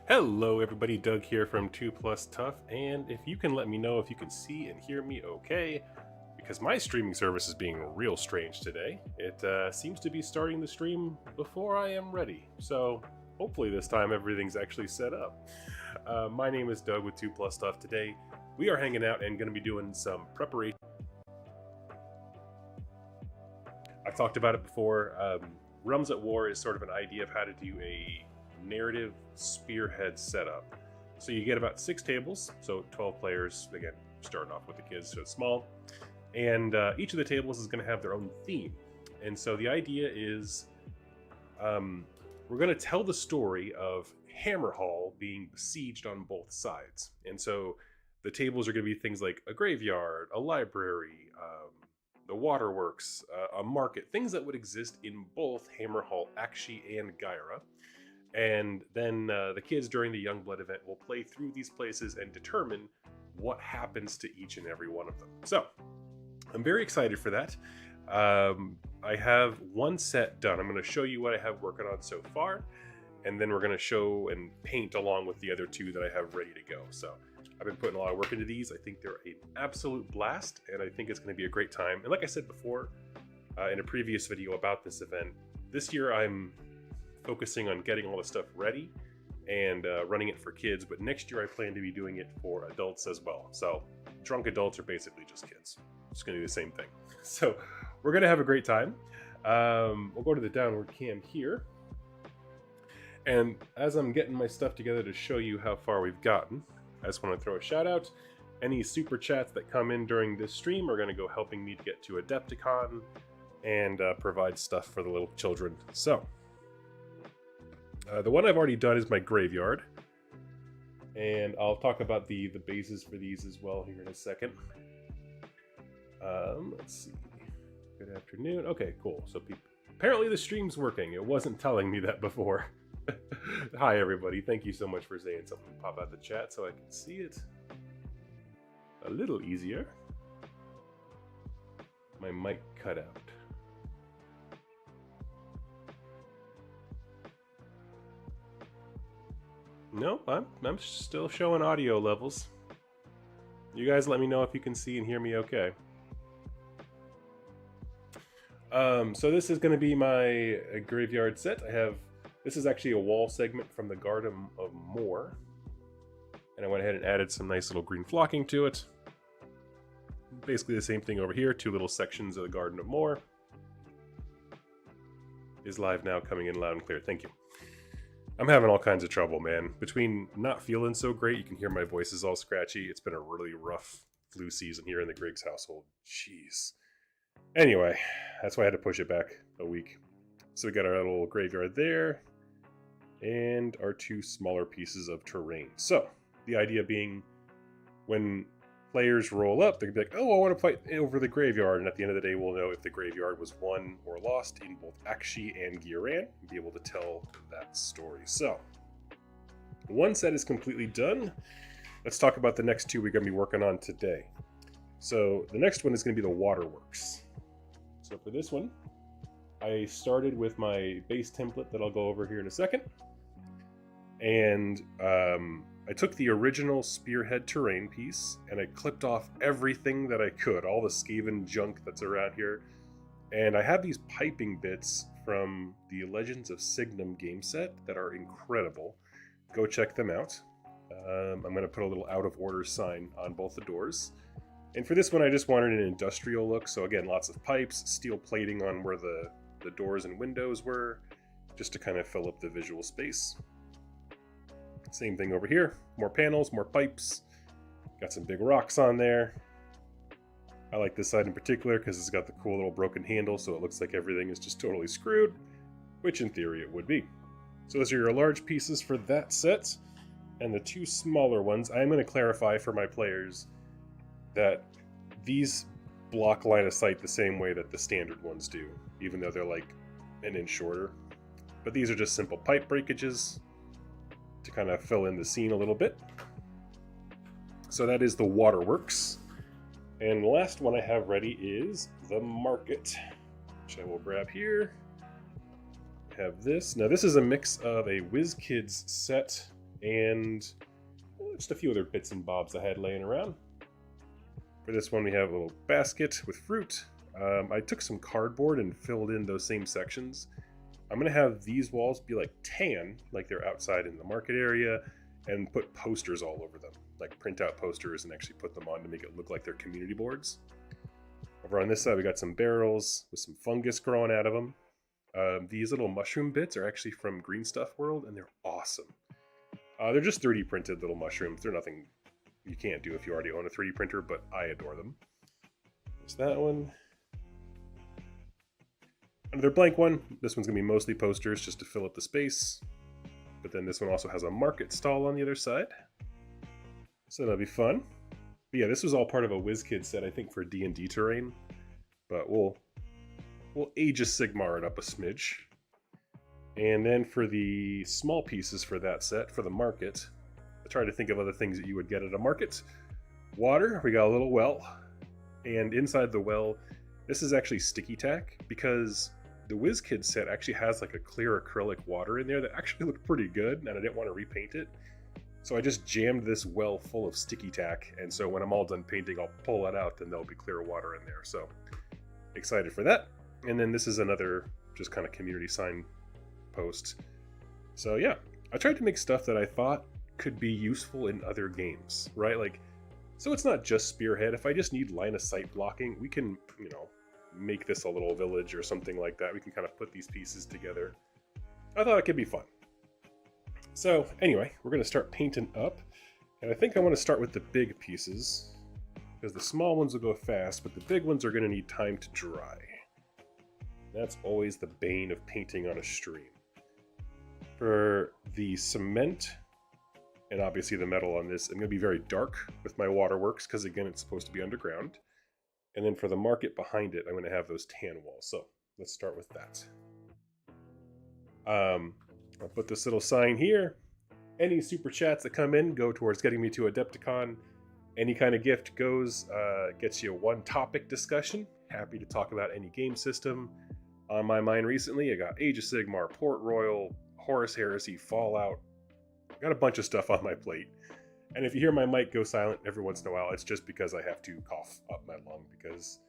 Hello everybody, Doug here from 2 Plus Tough, and if you can let me know if you can see and hear me okay, because my streaming service is being real strange today. It seems to be starting the stream before I am ready, so hopefully this time everything's actually set up. My name is Doug with 2 Plus Tough. Today we are hanging out and going to be doing some preparation. I've talked about it before. Realms at War is sort of an idea of how to do a narrative Spearhead setup. So you get about 6 tables, so 12 players, again, starting off with the kids, so it's small. And each of the tables is going to have their own theme. And so the idea is we're going to tell the story of Hammerhall being besieged on both sides. And so the tables are going to be things like a graveyard, a library, the Waterworks, a market, things that would exist in both Hammerhall, Akshi, and Gyra. And then the kids during the Youngblood event will play through these places and determine what happens to each and every one of them. So I'm very excited for that. I have one set done. I'm going to show you what I have working on so far, and then we're going to show and paint along with the other 2 that I have ready to go. So I've been putting a lot of work into these. I think they're an absolute blast, and I think it's going to be a great time. And like I said before in a previous video about this event, this year I'm focusing on getting all the stuff ready and running it for kids, but next year I plan to be doing it for adults as well. So drunk adults are basically just kids. Just gonna do the same thing. So we're gonna have a great time. We'll go to the downward cam here, and as I'm getting my stuff together to show you how far we've gotten, I just want to throw a shout out. Any super chats that come in during this stream are going to go helping me to get to Adepticon and provide stuff for the little children. So the one I've already done is my graveyard, and I'll talk about the bases for these as well here in a second. Let's see. Good afternoon. Okay, cool. So apparently the stream's working. It wasn't telling me that before. Hi everybody. Thank you so much for saying something. Pop out the chat so I can see it a little easier. My mic cut out. No, I'm still showing audio levels. You guys let me know if you can see and hear me okay. So this is going to be my graveyard set. This is actually a wall segment from the Garden of Moor, and I went ahead and added some nice little green flocking to it. Basically the same thing over here, 2 little sections of the Garden of Moor. Is live now, coming in loud and clear. Thank you. I'm having all kinds of trouble, man. Between not feeling so great, you can hear my voice is all scratchy. It's been a really rough flu season here in the Griggs household. Jeez. Anyway, that's why I had to push it back a week. So we got our little graveyard there, and our 2 smaller pieces of terrain. So the idea being, when players roll up, they're gonna be like, oh, I want to fight over the graveyard, and at the end of the day we'll know if the graveyard was won or lost in both Akshi and Gyran, and be able to tell that story. So one set is completely done. Let's talk about the next 2 we're going to be working on today. So the next one is going to be the Waterworks. So for this one, I started with my base template that I'll go over here in a second, and I took the original Spearhead terrain piece and I clipped off everything that I could, all the Skaven junk that's around here, and I have these piping bits from the Legends of Signum game set that are incredible. Go check them out. I'm going to put a little out of order sign on both the doors. And for this one I just wanted an industrial look, so again, lots of pipes, steel plating on where the doors and windows were, just to kind of fill up the visual space. Same thing over here, more panels, more pipes, got some big rocks on there. I like this side in particular because it's got the cool little broken handle, so it looks like everything is just totally screwed, which in theory it would be. So those are your large pieces for that set, and the 2 smaller ones, I'm going to clarify for my players that these block line of sight the same way that the standard ones do, even though they're like an inch shorter. But these are just simple pipe breakages to kind of fill in the scene a little bit. So that is the Waterworks. And the last one I have ready is the Market, which I will grab here. Have this. Now this is a mix of a WizKids set and just a few other bits and bobs I had laying around. For this one, we have a little basket with fruit. I took some cardboard and filled in those same sections. I'm going to have these walls be like tan, like they're outside in the market area, and put posters all over them, like print out posters and actually put them on to make it look like they're community boards. Over on this side, we got some barrels with some fungus growing out of them. These little mushroom bits are actually from Green Stuff World, and they're awesome. They're just 3D printed little mushrooms. They're nothing you can't do if you already own a 3D printer, but I adore them. There's that one. Another blank one. This one's going to be mostly posters just to fill up the space. But then this one also has a market stall on the other side. So that'll be fun. But yeah, this was all part of a WizKid set, I think, for D&D terrain. But we'll Age of Sigmar it up a smidge. And then for the small pieces for that set, for the market, I tried to think of other things that you would get at a market. Water, we got a little well. And inside the well, this is actually sticky tack, because the WizKid set actually has like a clear acrylic water in there that actually looked pretty good, and I didn't want to repaint it. So I just jammed this well full of sticky tack, and so when I'm all done painting, I'll pull that out, and there'll be clear water in there. So excited for that. And then this is another just kind of community sign post. So yeah, I tried to make stuff that I thought could be useful in other games, right? Like, so it's not just Spearhead. If I just need line of sight blocking, we can, you know, make this a little village or something like that. We can kind of put these pieces together. I thought it could be fun. So anyway, we're going to start painting up. And I think I want to start with the big pieces, because the small ones will go fast, but the big ones are going to need time to dry. That's always the bane of painting on a stream. For the cement, and obviously the metal on this, I'm going to be very dark with my Waterworks, because again, it's supposed to be underground. And then for the market behind it, I'm going to have those tan walls. So let's start with that. I'll put this little sign here. Any super chats that come in go towards getting me to Adepticon. Any kind of gift gets you one topic discussion. Happy to talk about any game system. On my mind recently, I got Age of Sigmar, Port Royal, Horus Heresy, Fallout. I got a bunch of stuff on my plate. And if you hear my mic go silent every once in a while, it's just because I have to cough up my lung, because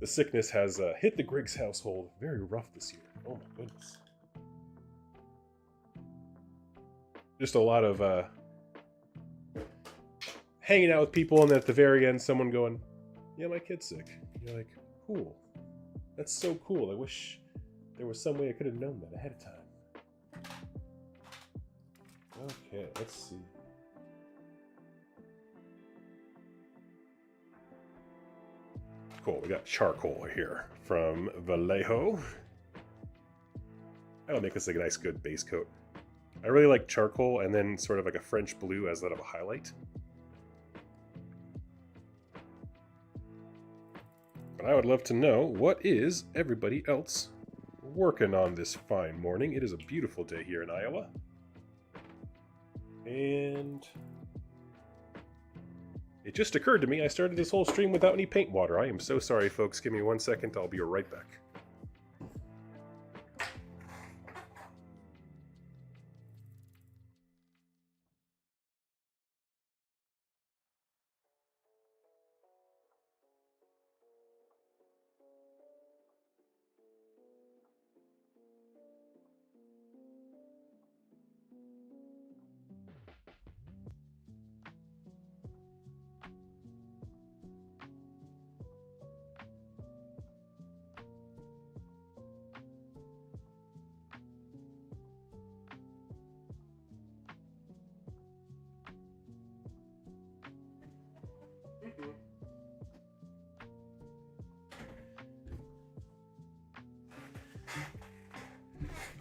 the sickness has hit the Griggs household very rough this year. Oh my goodness. Just a lot of hanging out with people, and then at the very end, someone going, yeah, my kid's sick. You're like, cool. That's so cool. I wish there was some way I could have known that ahead of time. Okay, let's see. Cool, we got charcoal here from Vallejo. That'll make us like a nice good base coat. I really like charcoal, and then sort of like a French blue as that of a highlight. But I would love to know, what is everybody else working on this fine morning? It is a beautiful day here in Iowa. And it just occurred to me, I started this whole stream without any paint water. I am so sorry, folks. Give me 1 second. I'll be right back.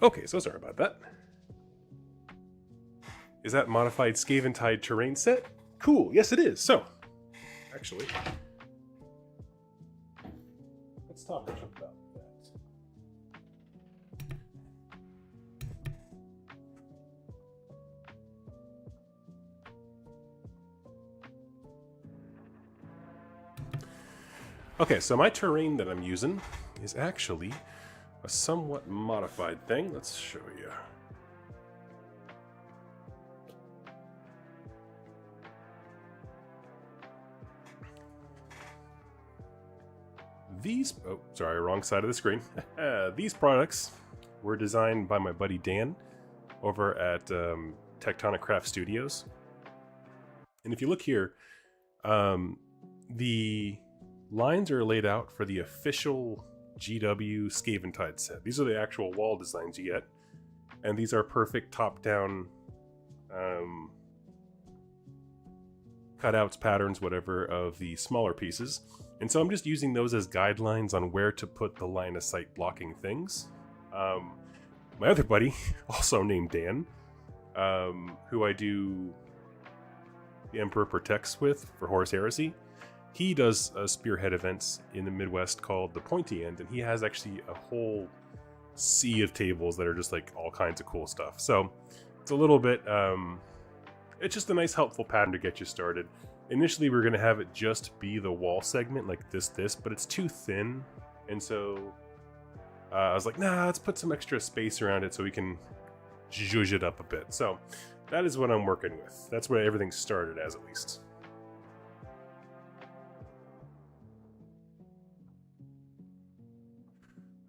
Okay, so sorry about that. Is that modified Scaventide terrain set? Cool, yes it is. So, actually, let's talk about that. Okay, so my terrain that I'm using is actually a somewhat modified thing. Let's show you. Oh, sorry, wrong side of the screen. These products were designed by my buddy Dan over at Tectonic Craft Studios. And if you look here, the lines are laid out for the official GW Scaventide set. These are the actual wall designs you get. And these are perfect top-down cutouts, patterns, whatever, of the smaller pieces. And so I'm just using those as guidelines on where to put the line of sight blocking things. My other buddy, also named Dan, who I do the Emperor Protects with for Horus Heresy, he does Spearhead events in the Midwest called the Pointy End, and he has actually a whole sea of tables that are just like all kinds of cool stuff. So it's a little bit, it's just a nice helpful pattern to get you started. Initially we're going to have it just be the wall segment like this, but it's too thin, and so I was like, nah, let's put some extra space around it so we can zhuzh it up a bit. So that is what I'm working with. That's where everything started as, at least.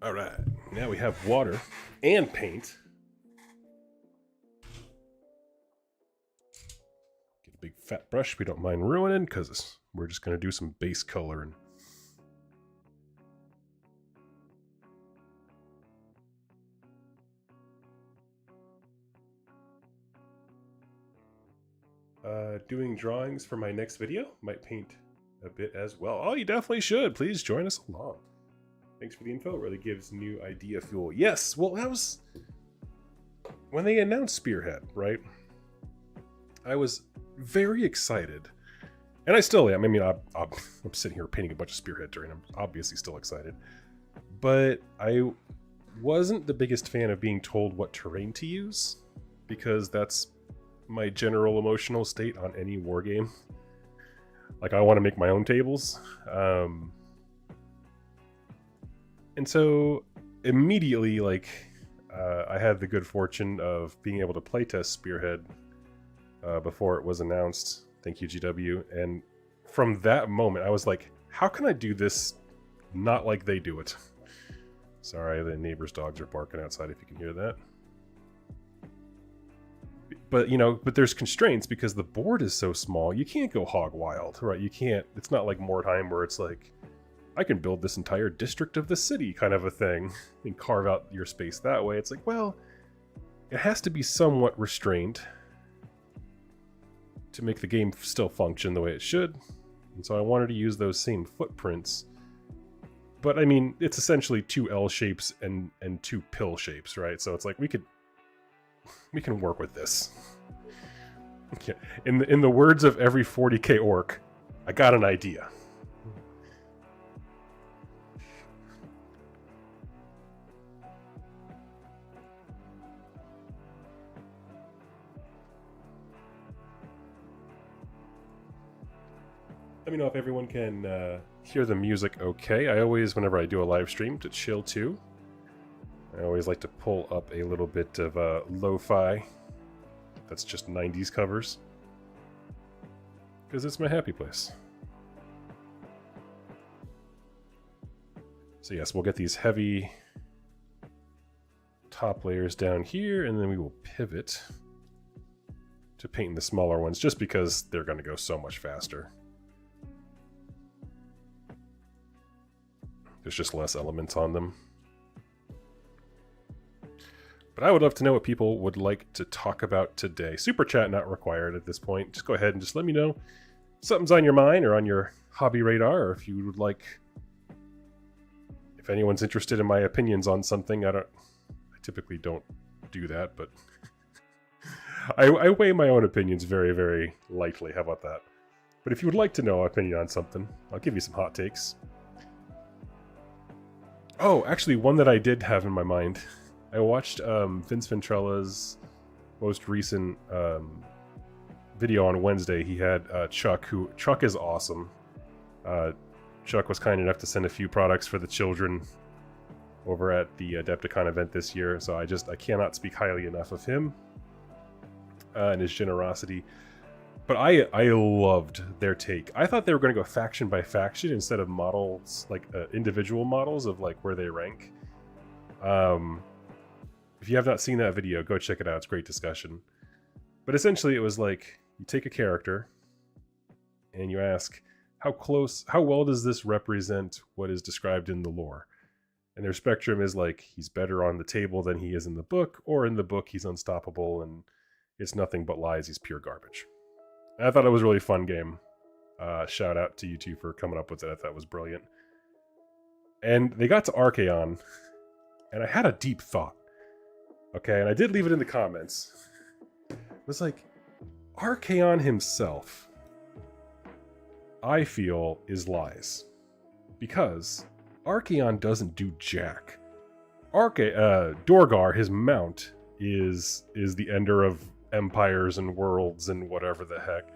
All right, now we have water and paint. Get a big fat brush we don't mind ruining, because we're just going to do some base coloring. Doing drawings for my next video. Might paint a bit as well. Oh, you definitely should. Please join us along. Thanks for the info. It really gives new idea fuel. Yes, well, that was when they announced Spearhead, right? I was very excited, and I still am. I mean, I'm sitting here painting a bunch of Spearhead terrain. I'm obviously still excited, but I wasn't the biggest fan of being told what terrain to use, because that's my general emotional state on any war game. Like, I want to make my own tables. And so immediately, like, I had the good fortune of being able to playtest Spearhead before it was announced. Thank you, GW. And from that moment, I was like, how can I do this not like they do it? Sorry, the neighbor's dogs are barking outside if you can hear that. But, you know, but there's constraints because the board is so small. You can't go hog wild, right? You can't. It's not like Mordheim where it's like, I can build this entire district of the city kind of a thing and carve out your space that way. It's like, well, it has to be somewhat restrained to make the game still function the way it should. And so I wanted to use those same footprints. But I mean, it's essentially 2 L shapes and 2 pill shapes, right? So it's like we can work with this. Yeah. In the words of every 40k orc, I got an idea. Let me know if everyone can hear the music okay. I always, whenever I do a live stream, to chill too, I always like to pull up a little bit of lo-fi. That's just 90s covers, because it's my happy place. So yes, we'll get these heavy top layers down here, and then we will pivot to painting the smaller ones, just because they're going to go so much faster. There's just less elements on them. But I would love to know what people would like to talk about today. Super chat not required at this point. Just go ahead and just let me know if something's on your mind or on your hobby radar, or if you would like, if anyone's interested in my opinions on something. I typically don't do that, but I weigh my own opinions very, very lightly. How about that? But if you would like to know my opinion on something, I'll give you some hot takes. Oh, actually, one that I did have in my mind. I watched Vince Ventrella's most recent video on Wednesday. He had Chuck, who... Chuck is awesome. Chuck was kind enough to send a few products for the children over at the Adepticon event this year, so I cannot speak highly enough of him and his generosity. But I loved their take. I thought they were going to go faction by faction instead of models, like individual models of like where they rank. If you have not seen that video, go check it out. It's a great discussion. But essentially, it was like you take a character and you ask, how well does this represent what is described in the lore? And their spectrum is like, he's better on the table than he is in the book, or in the book he's unstoppable and it's nothing but lies, he's pure garbage. And I thought it was a really fun game. Shout out to you two for coming up with it. I thought it was brilliant. And they got to Archaon, and I had a deep thought. Okay, and I did leave it in the comments. It was like, Archaon himself, I feel, is lies. Because Archaon doesn't do jack. Dorgar, his mount, is the ender of empires and worlds and whatever the heck.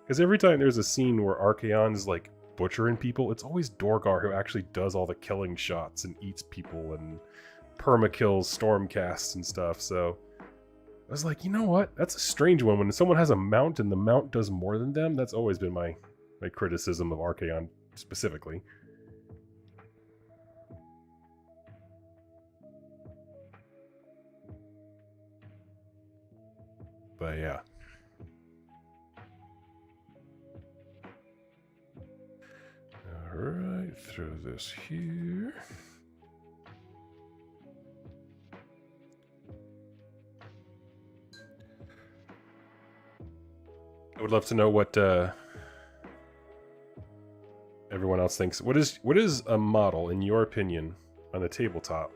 Because every time there's a scene where Archaon's like butchering people, it's always Dorgar who actually does all the killing shots and eats people and permakills, stormcasts and stuff. So I was like, you know what? That's a strange one. When someone has a mount and the mount does more than them, that's always been my criticism of Archaon specifically. But yeah. Alright, throw this here. I would love to know what everyone else thinks. What is a model, in your opinion, on the tabletop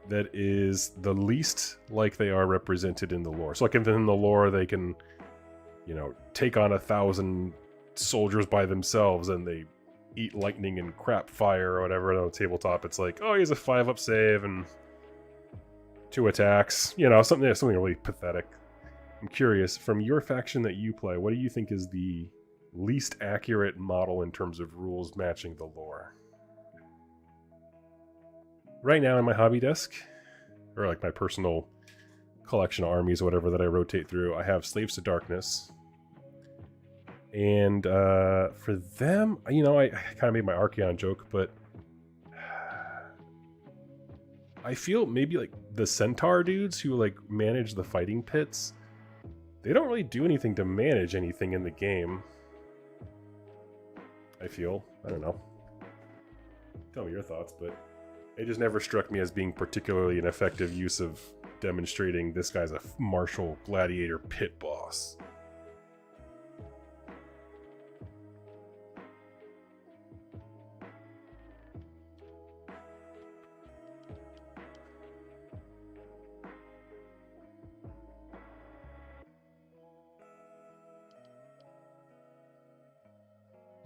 that is the least like they are represented in the lore? So like if in the lore they can, you know, take on 1,000 soldiers by themselves and they eat lightning and crap fire or whatever. On the tabletop it's like, oh, he has a 5-up save and 2 attacks. You know, something really pathetic. I'm curious, from your faction that you play, what do you think is the least accurate model in terms of rules matching the lore? Right now in my hobby desk, or like my personal collection of armies or whatever that I rotate through, I have Slaves to Darkness. And for them, you know, I kind of made my Archaon joke, but I feel maybe like the Centaur dudes who like manage the fighting pits, they don't really do anything to manage anything in the game. I feel. I don't know. Tell me your thoughts, but it just never struck me as being particularly an effective use of demonstrating this guy's a martial gladiator pit boss.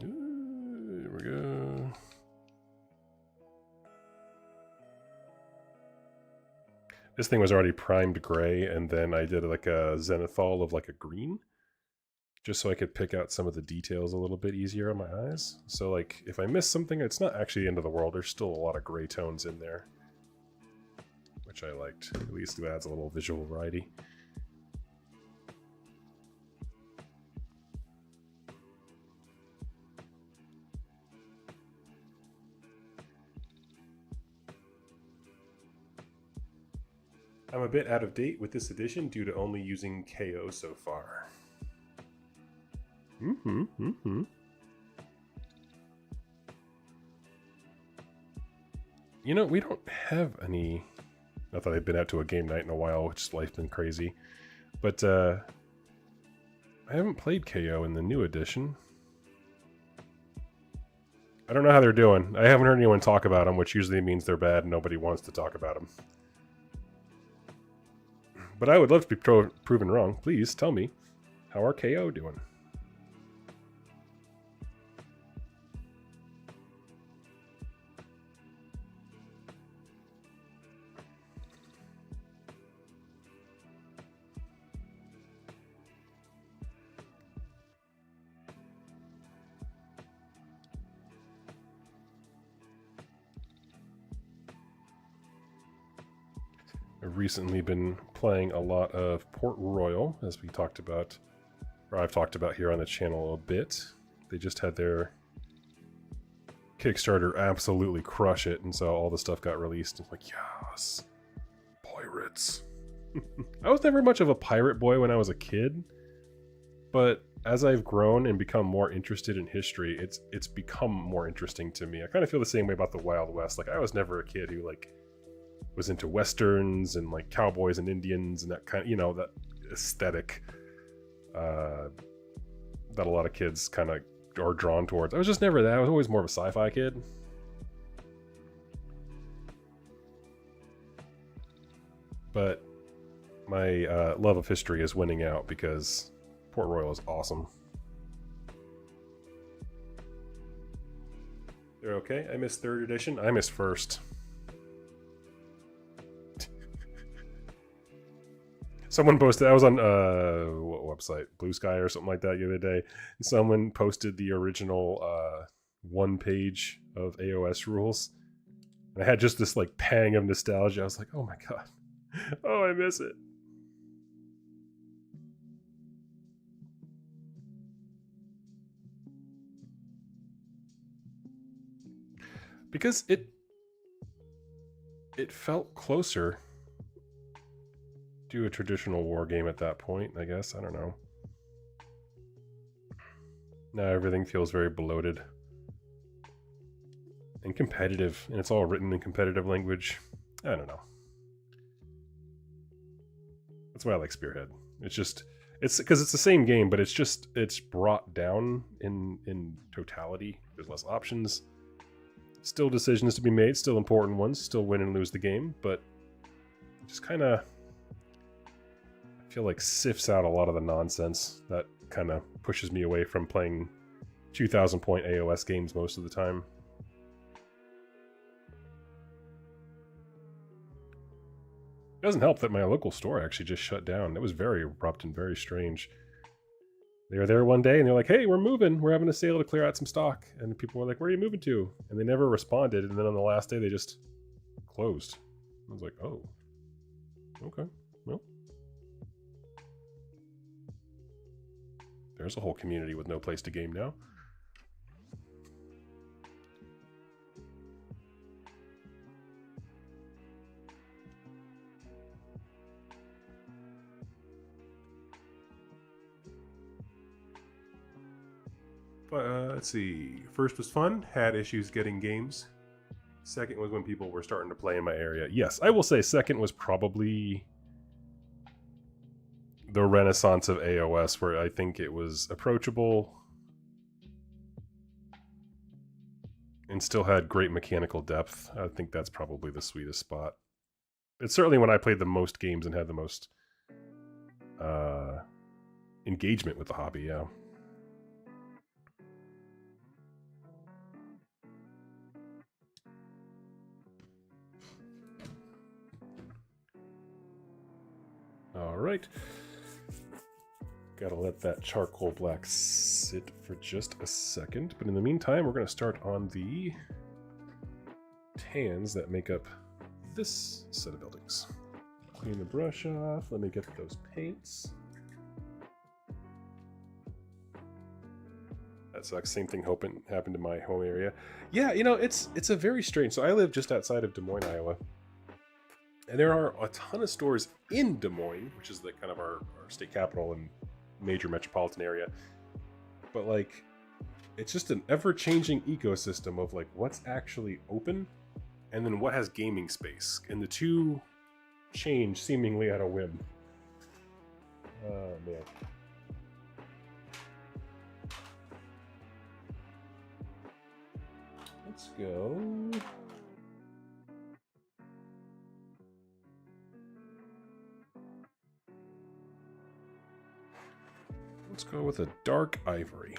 Here we go. This thing was already primed gray, and then I did like a zenithal of like a green, just so I could pick out some of the details a little bit easier on my eyes. So like if I miss something, it's not actually the end of the world. There's still a lot of gray tones in there, which I liked. At least it adds a little visual variety. I'm a bit out of date with this edition due to only using KO so far. You know, we don't have any... Not that I've been out to a game night in a while, which life's been crazy. But, I haven't played KO in the new edition. I don't know how they're doing. I haven't heard anyone talk about them, which usually means they're bad and nobody wants to talk about them. But I would love to be proven wrong. Please tell me, how are KO doing? I've recently been playing a lot of Port Royal, as we talked about or I've talked about here on the channel a bit. They just had their Kickstarter absolutely crush it, and so all the stuff got released. It's like, yes, pirates. I was never much of a pirate boy when I was a kid, but as I've grown and become more interested in history, it's become more interesting to me. I kind of feel the same way about the Wild West. Like, I was never a kid who like was into westerns and like cowboys and Indians and that kind of, you know, that aesthetic that a lot of kids kind of are drawn towards. I was just never that. I was always more of a sci-fi kid. But my love of history is winning out because Port Royal is awesome. They're okay. I missed 3rd edition. I missed 1st. Someone posted, I was on what website, Blue Sky or something like that the other day, and someone posted the original 1 page of AOS rules, and I had just this like pang of nostalgia. I was like, oh my god, oh, I miss it. Because it felt closer to a traditional war game at that point, I guess. I don't know. Now everything feels very bloated and competitive, and it's all written in competitive language. I don't know. That's why I like Spearhead. It's just, it's because it's the same game, but it's brought down in totality. There's less options. Still decisions to be made, still important ones, still win and lose the game, but just kind of, I feel like sifts out a lot of the nonsense that kind of pushes me away from playing 2,000 point AOS games most of the time. It doesn't help that my local store actually just shut down. It was very abrupt and very strange. They were there one day and they're like, hey, we're moving. We're having a sale to clear out some stock. And people were like, where are you moving to? And they never responded. And then on the last day, they just closed. I was like, oh, okay, well. There's a whole community with no place to game now. But let's see. First was fun, had issues getting games. Second was when people were starting to play in my area. Yes, I will say second was probably the renaissance of AOS, where I think it was approachable and still had great mechanical depth. I think that's probably the sweetest spot. It's certainly when I played the most games and had the most engagement with the hobby, yeah. All right. Gotta let that charcoal black sit for just a second. But in the meantime, we're going to start on the tans that make up this set of buildings. Clean the brush off. Let me get those paints. That sucks. Same thing happened in my home area. Yeah, you know, it's a very strange... So I live just outside of Des Moines, Iowa. And there are a ton of stores in Des Moines, which is the kind of our state capital and major metropolitan area. But like, it's just an ever-changing ecosystem of like what's actually open and then what has gaming space. And the two change seemingly at a whim. Oh man. Let's go. Let's go with a dark ivory.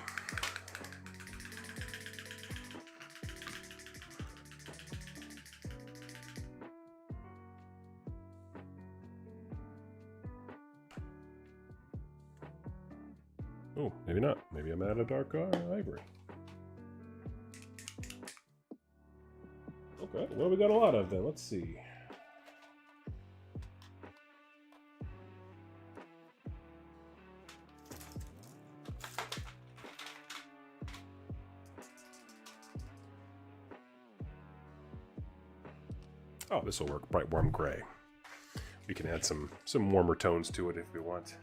Oh, maybe not. Maybe I'm out of dark ivory. Okay, well, we got a lot of them. Let's see. Oh, this will work. Bright warm gray. We can add some warmer tones to it if we want.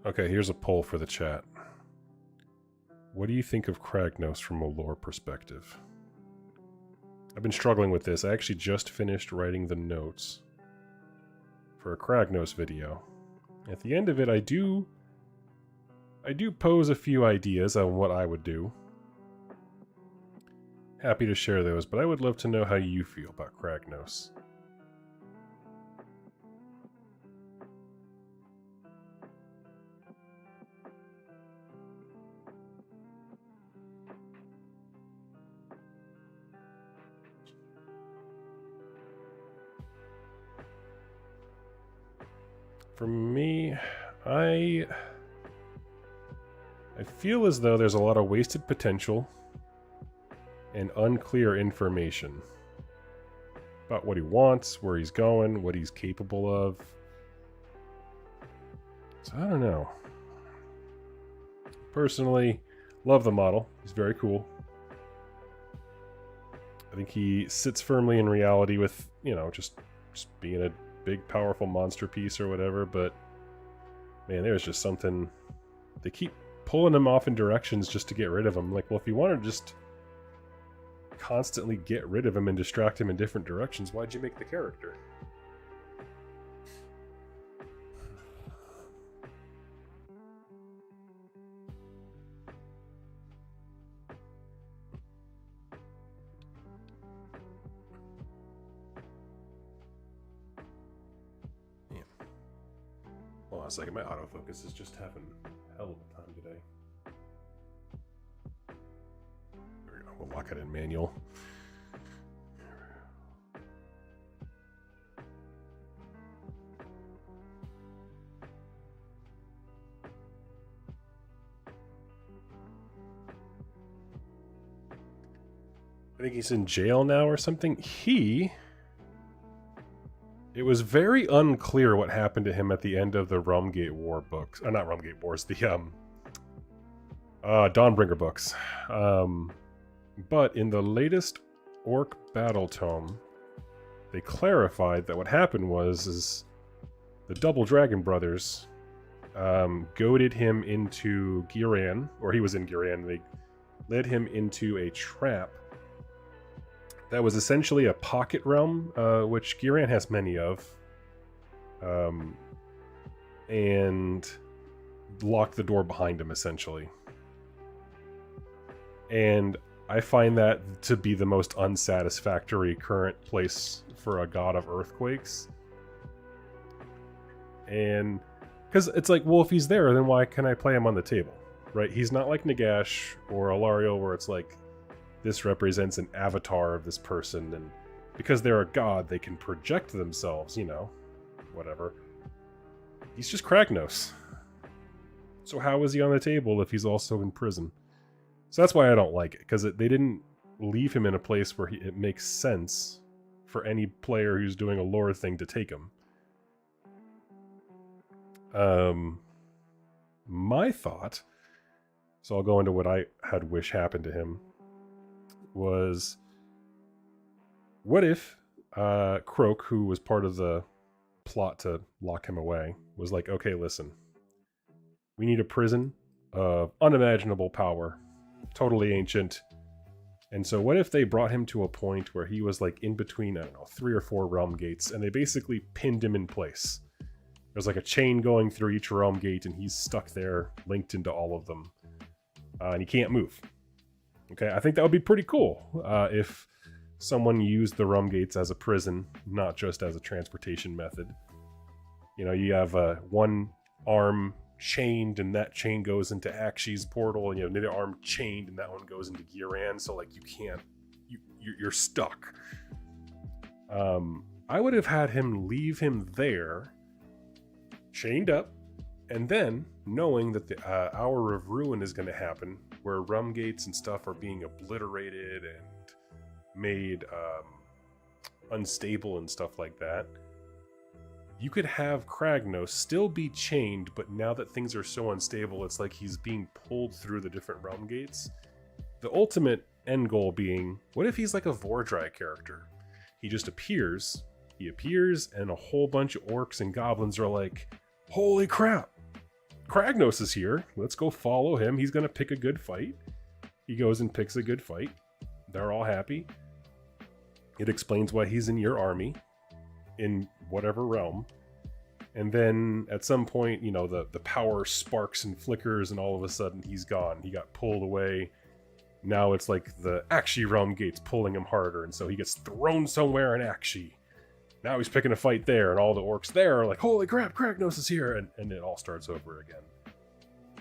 Okay, here's a poll for the chat. What do you think of Kragos from a lore perspective? I've been struggling with this. I actually just finished writing the notes for a Kragos video. At the end of it, I do pose a few ideas on what I would do. Happy to share those, but I would love to know how you feel about Kragos. For me, I feel as though there's a lot of wasted potential and unclear information about what he wants, where he's going, what he's capable of. So I don't know. Personally, love the model. He's very cool. I think he sits firmly in reality with, you know, just being a big, powerful monster piece or whatever, but man, there's just something. They keep pulling him off in directions just to get rid of him. Like, well, if you want to just constantly get rid of him and distract him in different directions, why'd you make the character? Hold on a second, my autofocus is just having hell of a time today. There we go, we'll lock it in manual. I think he's in jail now or something. It was very unclear what happened to him at the end of the Realmgate War books. Not Realmgate Wars, the Dawnbringer books. But in the latest Orc Battle Tome, they clarified that what happened was the Double Dragon Brothers goaded him into Giran, or he was in Giran. They led him into a trap that was essentially a pocket realm, which Giran has many of, and locked the door behind him, essentially. And I find that to be the most unsatisfactory current place for a god of earthquakes. And because it's like, well, if he's there, then why can I play him on the table, right? He's not like Nagash or Alariel, where it's like, this represents an avatar of this person, and because they're a god, they can project themselves, you know, whatever. He's just Kragos. So how is he on the table if he's also in prison? So that's why I don't like it, because they didn't leave him in a place where it makes sense for any player who's doing a lore thing to take him. My thought, so I'll go into what I had wish happened to him, was, what if Croak, who was part of the plot to lock him away, was like, okay, listen, we need a prison of unimaginable power, totally ancient, and so what if they brought him to a point where he was like in between, I don't know, 3 or 4 realm gates, and they basically pinned him in place. There's like a chain going through each realm gate, and he's stuck there, linked into all of them, and he can't move. Okay, I think that would be pretty cool if someone used the realm gates as a prison, not just as a transportation method. You know, you have one arm chained, and that chain goes into Akshi's portal, and you have another arm chained, and that one goes into Giran. So like you can't, you're stuck. I would have had him leave him there, chained up, and then knowing that the Hour of Ruin is going to happen, where realm gates and stuff are being obliterated and made unstable and stuff like that. You could have Kragos still be chained, but now that things are so unstable, it's like he's being pulled through the different realm gates. The ultimate end goal being, what if he's like a Gordrak character? He just appears, and a whole bunch of orcs and goblins are like, holy crap, Kragos is here, let's go follow him, he's gonna pick a good fight. He goes and picks a good fight. They're all happy. It explains why he's in your army, in whatever realm. And then at some point, you know, the power sparks and flickers, and all of a sudden he's gone. He got pulled away. Now it's like the Akshi realm gate's pulling him harder, and so he gets thrown somewhere in Akshi. Now he's picking a fight there, and all the orcs there are like, holy crap, Kragos is here, and it all starts over again.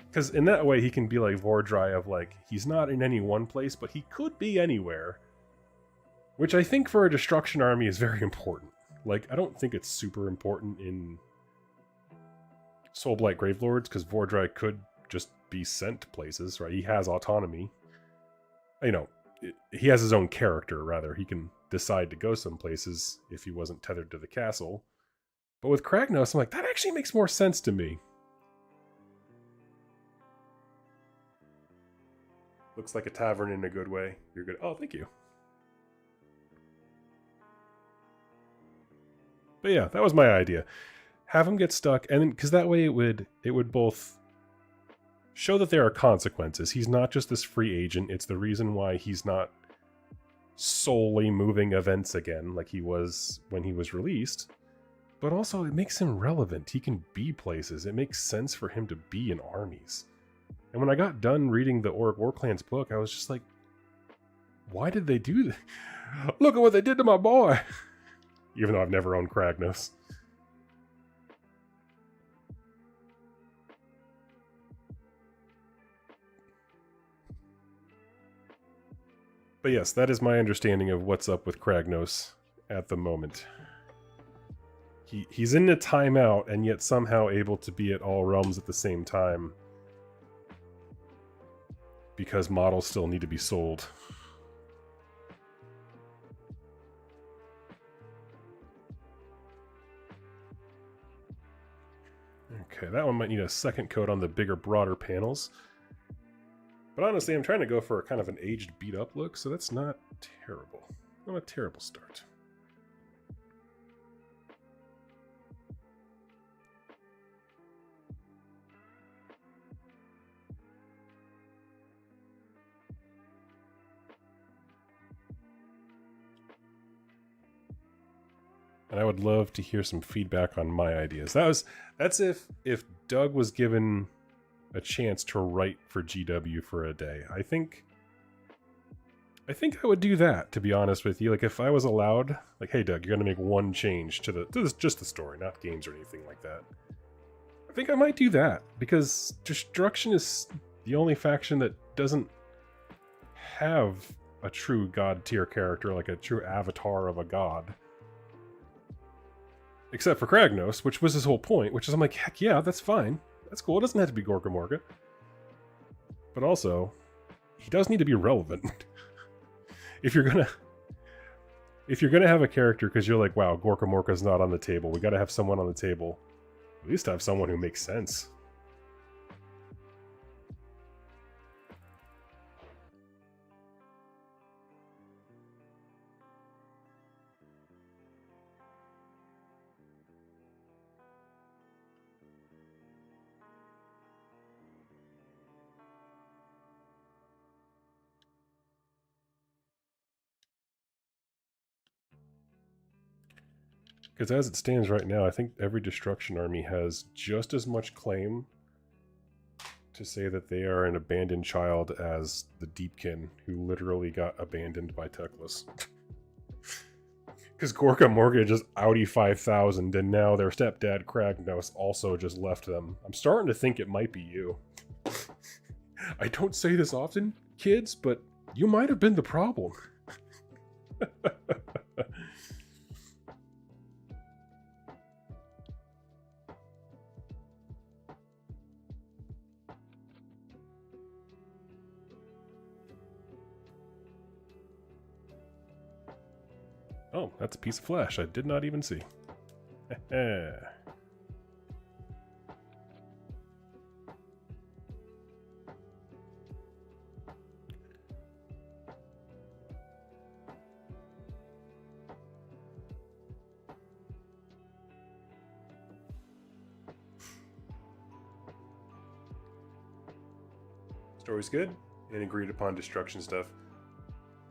Because in that way, he can be like Vordry of like, he's not in any one place, but he could be anywhere. Which I think for a destruction army is very important. Like, I don't think it's super important in Soulblight Gravelords, because Vordry could just be sent to places, right? He has autonomy. You know, he has his own character, rather. He can decide to go some places if he wasn't tethered to the castle. But with Kragos, I'm like, that actually makes more sense to me. Looks like a tavern in a good way. You're good. Oh, thank you. But yeah, that was my idea. Have him get stuck, and then because that way it would both show that there are consequences. He's not just this free agent. It's the reason why he's not solely moving events again like he was when he was released. But also it makes him relevant. He can be places. It makes sense for him to be in armies. And when I got done reading the Orc War Clans book, I was just like, why did they do that? Look at what they did to my boy! Even though I've never owned Kragos. But yes, that is my understanding of what's up with Kragos at the moment. He's in a timeout, and yet somehow able to be at all realms at the same time. Because models still need to be sold. Okay, that one might need a second coat on the bigger, broader panels. But honestly, I'm trying to go for a kind of an aged, beat-up look, so that's not terrible. Not a terrible start. And I would love to hear some feedback on my ideas. That's if Doug was given a chance to write for GW for a day. I think I would do that, to be honest with you. Like, if I was allowed, like, hey Doug, you're gonna make one change to just the story, not games or anything like that. I think I might do that, because Destruction is the only faction that doesn't have a true god tier character, like a true avatar of a god. Except for Kragos, which was his whole point, which is I'm like, heck yeah, that's fine. That's cool. It doesn't have to be Gorka Morga. But also, he does need to be relevant. If you're gonna have a character because you're like, wow, Gorka Morga's not on the table, we gotta have someone on the table. At least have someone who makes sense. Because as it stands right now, I think every Destruction army has just as much claim to say that they are an abandoned child as the Deepkin, who literally got abandoned by Teclis. Because Gorka Morga just Audi 5000, and now their stepdad Kragos also just left them. I'm starting to think it might be you. I don't say this often, kids, but you might have been the problem. Oh, that's a piece of flesh I did not even see. Story's good, and agreed upon destruction stuff.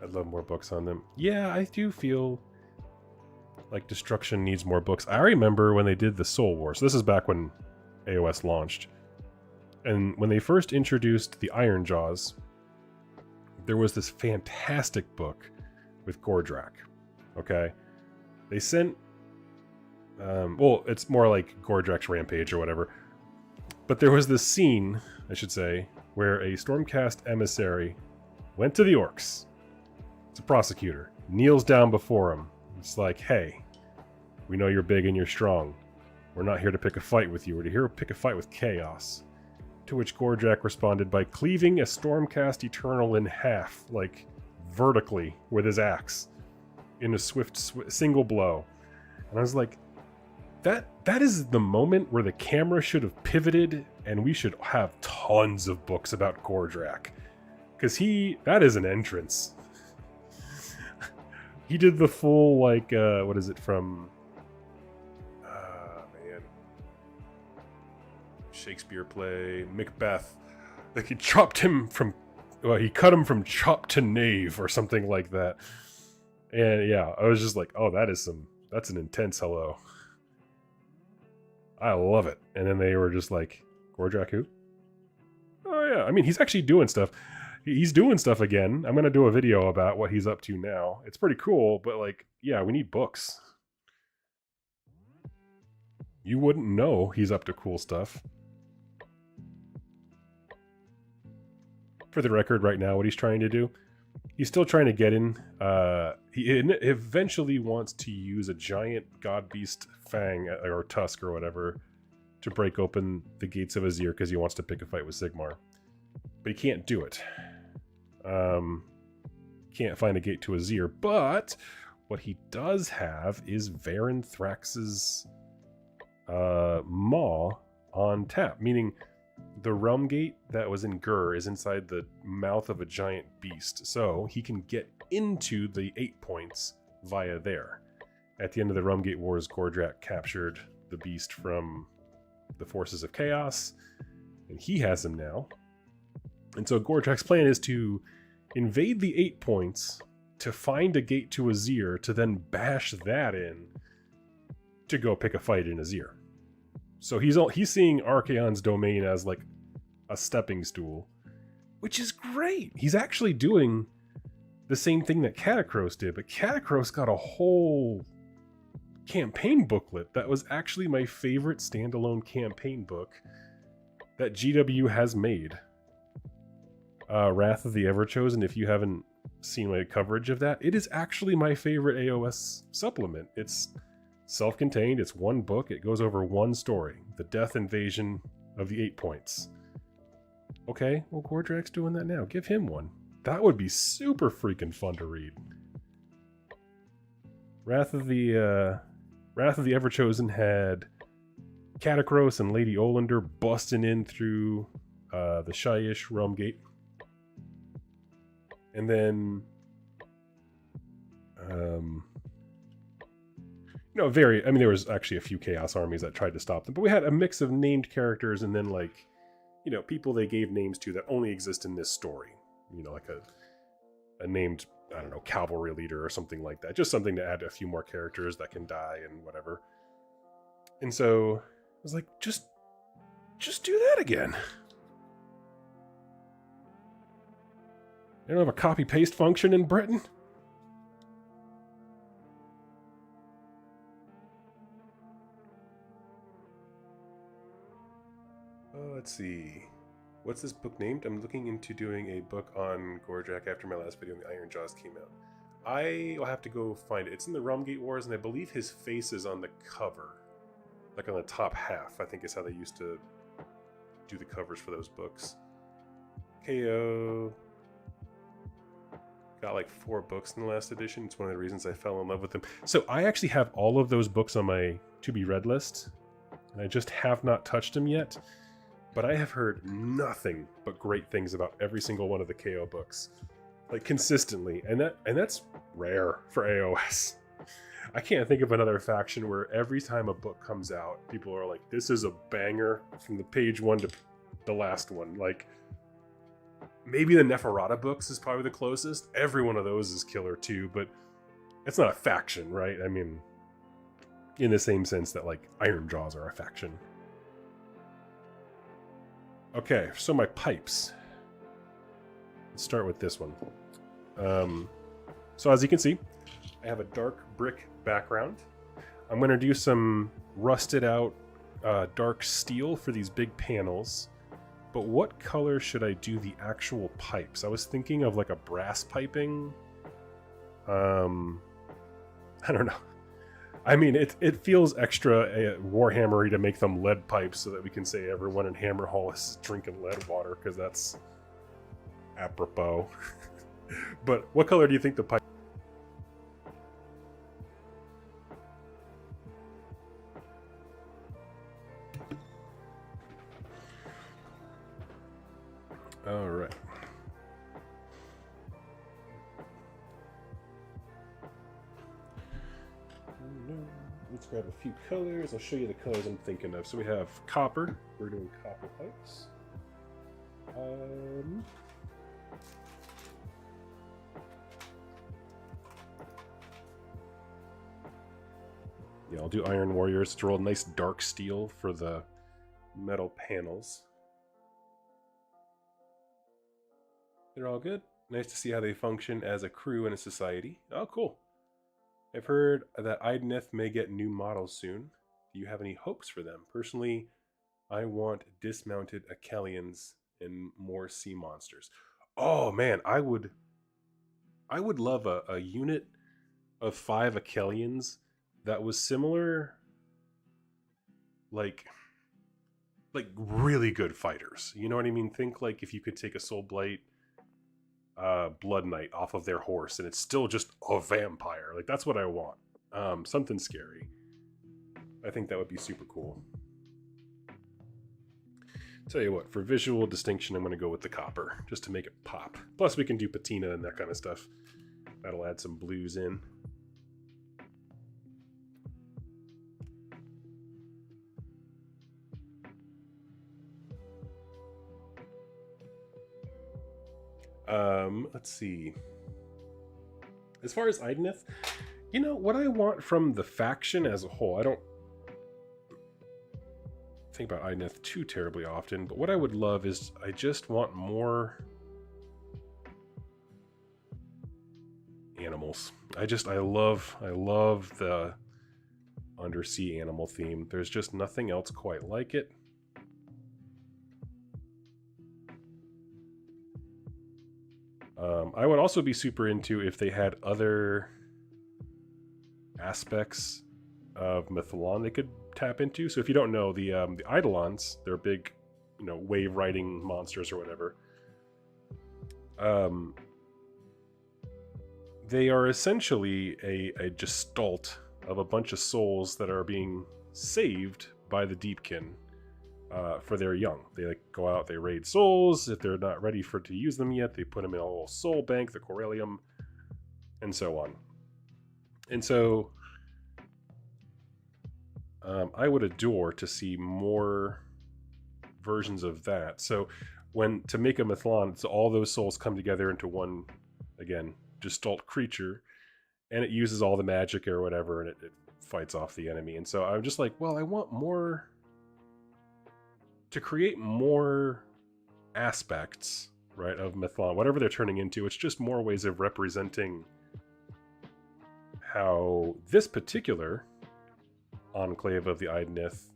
I'd love more books on them. Yeah, I do feel like destruction needs more books. I remember when they did the Soul Wars. This is back when AOS launched. And when they first introduced the Iron Jaws, there was this fantastic book with Gordrak. Okay? They sent... well, it's more like Gordrak's Rampage or whatever. But there was this scene, I should say, where a Stormcast emissary went to the orcs. It's a prosecutor. Kneels down before him. It's like, hey, we know you're big and you're strong. We're not here to pick a fight with you. We're here to pick a fight with chaos. To which Gordrak responded by cleaving a Stormcast Eternal in half, like vertically, with his axe, in a swift single blow. And I was like, that is the moment where the camera should have pivoted, and we should have tons of books about Gordrak. Because that is an entrance. He did the full, like, what is it from... man. Shakespeare play, Macbeth. Like, he chopped him from... Well, he cut him from chop to knave, or something like that. And, yeah, I was just like, oh, that's an intense hello. I love it. And then they were just like, Gordrak who? Oh, yeah. I mean, he's actually doing stuff. He's doing stuff again. I'm going to do a video about what he's up to now. It's pretty cool, but like, yeah, we need books. You wouldn't know he's up to cool stuff. For the record, right now, what he's trying to do, he's still trying to get in. He eventually wants to use a giant god beast fang or tusk or whatever to break open the gates of Azir because he wants to pick a fight with Sigmar. But he can't do it. Can't find a gate to Azir, but what he does have is Varen Thrax's Maw on tap, meaning the realm gate that was in Gur is inside the mouth of a giant beast, so he can get into the 8 points via there. At the end of the Realm Gate Wars, Gordrak captured the beast from the forces of chaos, and he has him now. And so Gordrak's plan is to invade the 8 points, to find a gate to Azir, to then bash that in, to go pick a fight in Azir. So he's seeing Archaon's domain as like a stepping stool, which is great. He's actually doing the same thing that Catacross did, but Catacross got a whole campaign booklet that was actually my favorite standalone campaign book that GW has made. Wrath of the Everchosen, if you haven't seen my coverage of that, it is actually my favorite AOS supplement. It's self-contained, it's one book, it goes over one story, the death invasion of the 8 points. Okay, well Gordrak's doing that now, give him one. That would be super freaking fun to read. Wrath of the Everchosen had Catacross and Lady Olander busting in through the Shyish Realm Gate. And then there was actually a few Chaos armies that tried to stop them, but we had a mix of named characters and then like, people they gave names to that only exist in this story. Like a named, I don't know, cavalry leader or something like that. Just something to add a few more characters that can die and whatever. And so I was like, just do that again. They don't have a copy-paste function in Britain? let's see. What's this book named? I'm looking into doing a book on Gordrak after my last video on the Iron Jaws came out. I will have to go find it. It's in the Realmgate Wars, and I believe his face is on the cover. Like on the top half, I think is how they used to do the covers for those books. KO got like 4 books in the last edition. It's one of the reasons I fell in love with them. So I actually have all of those books on my to-be-read list, and I just have not touched them yet. But I have heard nothing but great things about every single one of the KO books, like consistently, and that's rare for AOS. I can't think of another faction where every time a book comes out, people are like, "This is a banger from the page 1 to the last one." Like, maybe the Neferata books is probably the closest. Every one of those is killer too, but it's not a faction, right? I mean, in the same sense that like Iron Jaws are a faction. Okay, so my pipes. Let's start with this one. So as you can see, I have a dark brick background. I'm going to do some rusted out dark steel for these big panels. But what color should I do the actual pipes? I was thinking of like a brass piping. I don't know. I mean, it feels extra Warhammery to make them lead pipes so that we can say everyone in Hammerhall is drinking lead water, because that's apropos. But what color do you think the pipe? All right. Let's grab a few colors. I'll show you the colors I'm thinking of. So we have copper. We're doing copper pipes. Yeah, I'll do Iron Warriors to roll nice dark steel for the metal panels. They're all good. Nice to see how they function as a crew in a society. Oh, cool. I've heard that Idoneth may get new models soon. Do you have any hopes for them? Personally, I want dismounted Achelians and more sea monsters. Oh man, I would love a unit of 5 Achelians that was similar, like really good fighters. You know what I mean? Think like if you could take a Soul Blight Blood Knight off of their horse and it's still just a vampire. Like, that's what I want. Something scary. I think that would be super cool. Tell you what, for visual distinction, I'm going to go with the copper, just to make it pop. Plus, we can do patina and that kind of stuff. That'll add some blues in. Let's see. As far as Idoneth, you know, what I want from the faction as a whole, I don't think about Idoneth too terribly often, but what I would love is I just want more animals. I love the undersea animal theme. There's just nothing else quite like it. I would also be super into if they had other aspects of Mythalon they could tap into. So if you don't know, the Eidolons, they're big, you know, wave riding monsters or whatever. They are essentially a gestalt of a bunch of souls that are being saved by the Deepkin for their young. They like go out, they raid souls. If they're not ready to use them yet, they put them in a little soul bank, the Corellium, and so on. And so I would adore to see more versions of that. So to make a Mythalon, it's all those souls come together into one, again, gestalt creature, and it uses all the magic or whatever, and it fights off the enemy. And so I'm just like, well, I want more, to create more aspects, right, of Mythalon, whatever they're turning into. It's just more ways of representing how this particular enclave of the Idoneth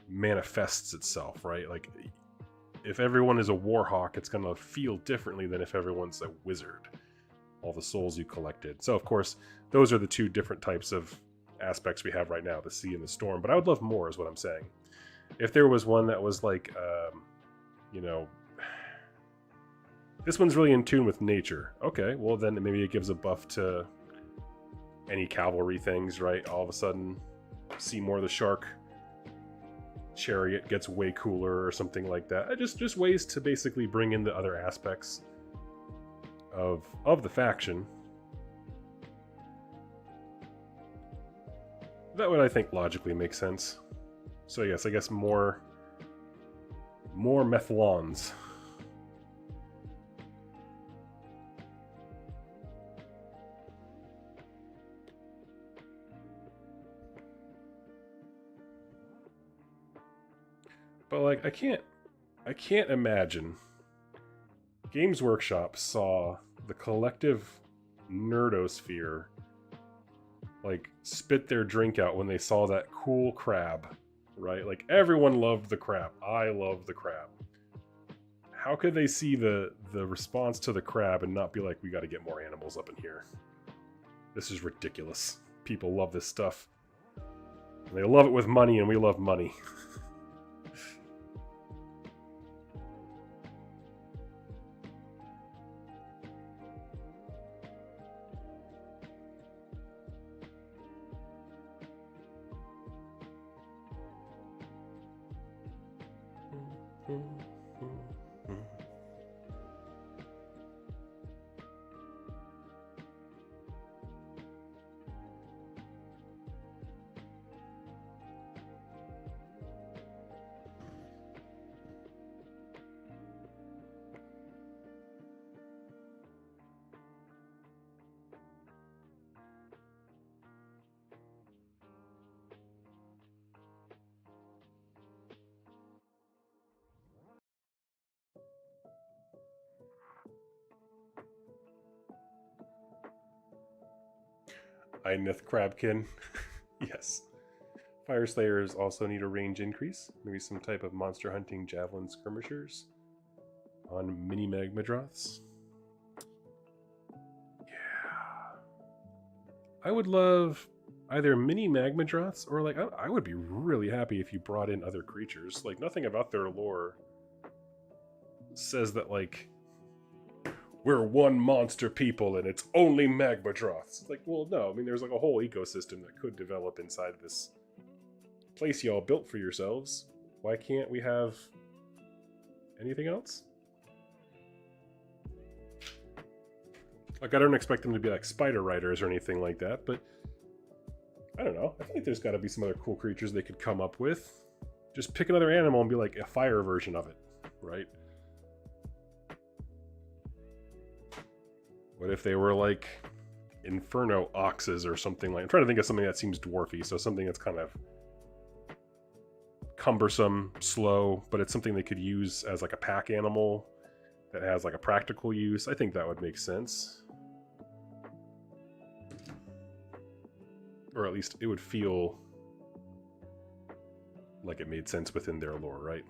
manifests itself, right? Like, if everyone is a warhawk, it's going to feel differently than if everyone's a wizard. All the souls you collected. So, of course, those are the two different types of aspects we have right now, the sea and the storm. But I would love more, is what I'm saying. If there was one that was like, you know, this one's really in tune with nature. Okay, well then maybe it gives a buff to any cavalry things, right? All of a sudden, see more of the shark chariot gets way cooler or something like that. Just ways to basically bring in the other aspects of the faction. That would, I think, logically make sense. So yes, I guess more Methlons. But like, I can't imagine Games Workshop saw the collective nerdosphere like spit their drink out when they saw that cool crab, right? Like everyone loved the crab. I love the crab. How could they see the response to the crab and not be like, we got to get more animals up in here? This is ridiculous. People love this stuff. And they love it with money, and we love money. Idoneth Crabkin. Yes. Fyreslayers also need a range increase. Maybe some type of monster hunting javelin skirmishers on mini Magmadroths. Yeah. I would love either mini Magmadroths or like, I would be really happy if you brought in other creatures. Like, nothing about their lore says that, like, we're one monster people and it's only Magmadroths. Like, well, no. I mean, there's like a whole ecosystem that could develop inside of this place y'all built for yourselves. Why can't we have anything else? Like, I don't expect them to be like spider riders or anything like that, but I don't know. I think there's got to be some other cool creatures they could come up with. Just pick another animal and be like a fire version of it, right? What if they were like Inferno oxes or something like... I'm trying to think of something that seems dwarfy, so something that's kind of cumbersome, slow, but it's something they could use as like a pack animal that has like a practical use. I think that would make sense. Or at least it would feel like it made sense within their lore, right?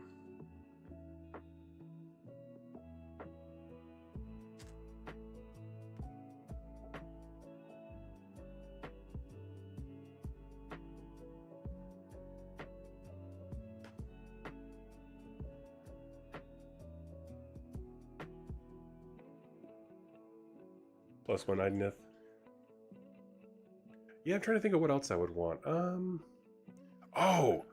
Plus one Idoneth. Yeah, I'm trying to think of what else I would want. Oh!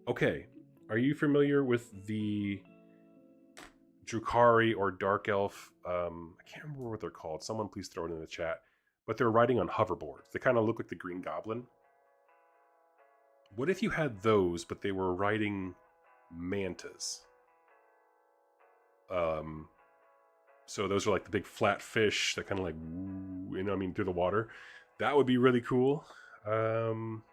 Okay. Are you familiar with the Drukhari or Dark Elf? I can't remember what they're called. Someone please throw it in the chat. But they're riding on hoverboards. They kind of look like the Green Goblin. What if you had those, but they were riding mantas? So those are like the big flat fish that kind of like, you know what I mean, through the water. That would be really cool. They're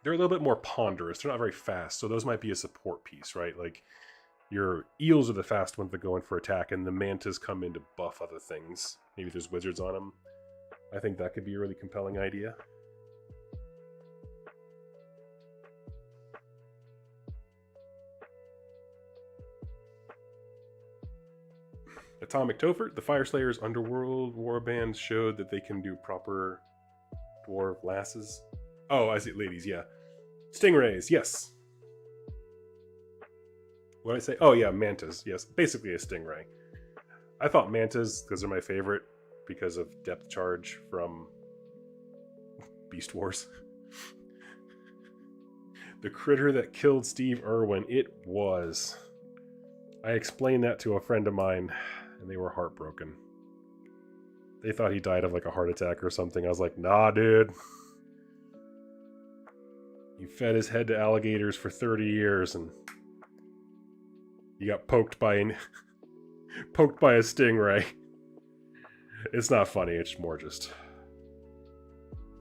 a little bit more ponderous. They're not very fast, so those might be a support piece, right? Like, your eels are the fast ones that go in for attack, and the mantas come in to buff other things. Maybe there's wizards on them. I think that could be a really compelling idea. Atomic Topher, the Fyreslayers Underworld Warband showed that they can do proper dwarf lasses. Oh, I see, ladies, yeah. Stingrays, yes. What did I say? Oh yeah, mantas, yes. Basically a stingray. I thought mantas, because they're my favorite, because of depth charge from Beast Wars. The critter that killed Steve Irwin, it was. I explained that to a friend of mine, and they were heartbroken. They thought he died of like a heart attack or something. I was like, nah, dude. You fed his head to alligators for 30 years, and you got poked by a stingray. It's not funny, it's more just...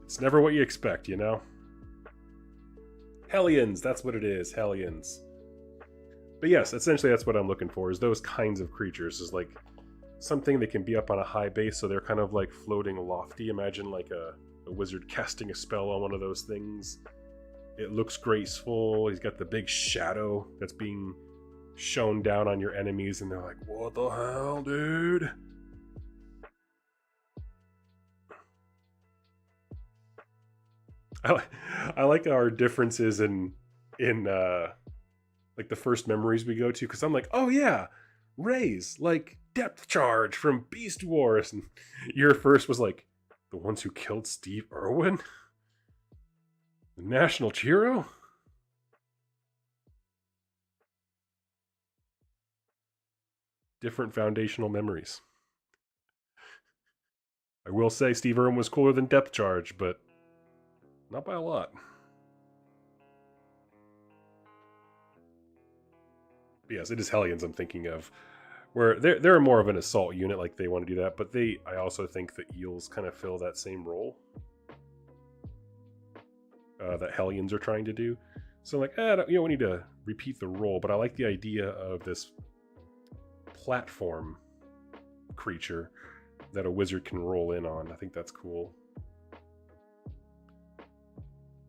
It's never what you expect, you know? Hellions, that's what it is, Hellions. But yes, essentially that's what I'm looking for, is those kinds of creatures. Is like something that can be up on a high base, so they're kind of like floating lofty. Imagine like a wizard casting a spell on one of those things. It looks graceful. He's got the big shadow that's being shown down on your enemies, and they're like, what the hell, dude? I like our differences in like the first memories we go to, because I'm like, oh yeah, Rays, like depth charge from Beast Wars, and your first was like, the ones who killed Steve Irwin? The National Hero? Different foundational memories. I will say Steve Irwin was cooler than depth charge, but not by a lot. But yes, it is Hellions I'm thinking of, where they're more of an assault unit, like they want to do that, but I also think the Eels kind of fill that same role that Hellions are trying to do. So like, we need to repeat the role, but I like the idea of this platform creature that a wizard can roll in on. I think that's cool.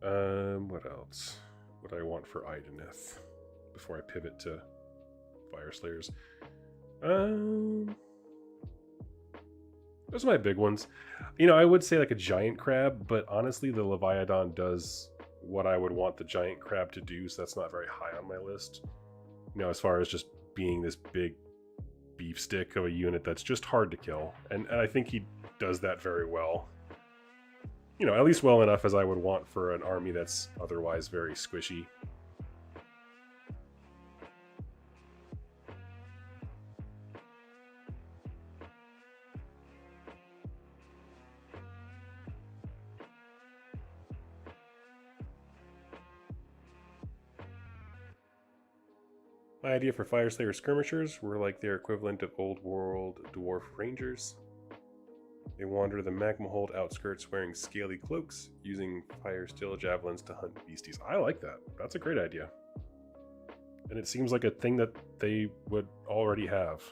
What else would I want for Idoneth before I pivot to Fyreslayers? Those are my big ones. You know, I would say like a giant crab, but honestly the Leviathan does what I would want the giant crab to do, so that's not very high on my list. You know, as far as just being this big beef stick of a unit that's just hard to kill. And I think he does that very well. You know, at least well enough as I would want for an army that's otherwise very squishy. My idea for Fyreslayer skirmishers were like their equivalent of old world dwarf rangers. They wander the magma hold outskirts wearing scaly cloaks, using fire steel javelins to hunt beasties. I like that. That's a great idea. And it seems like a thing that they would already have.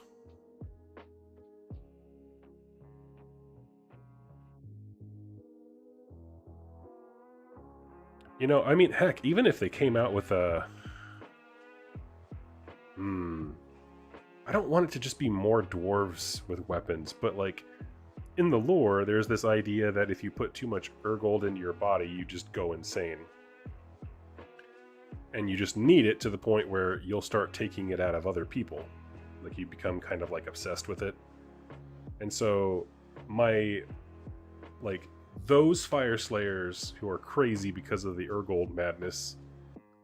You know, I mean, heck, even if they came out with a... I don't want it to just be more dwarves with weapons, but like, in the lore, there's this idea that if you put too much Urgold into your body, you just go insane. And you just need it to the point where you'll start taking it out of other people. Like, you become kind of like obsessed with it. And so, those Fyreslayers who are crazy because of the Urgold madness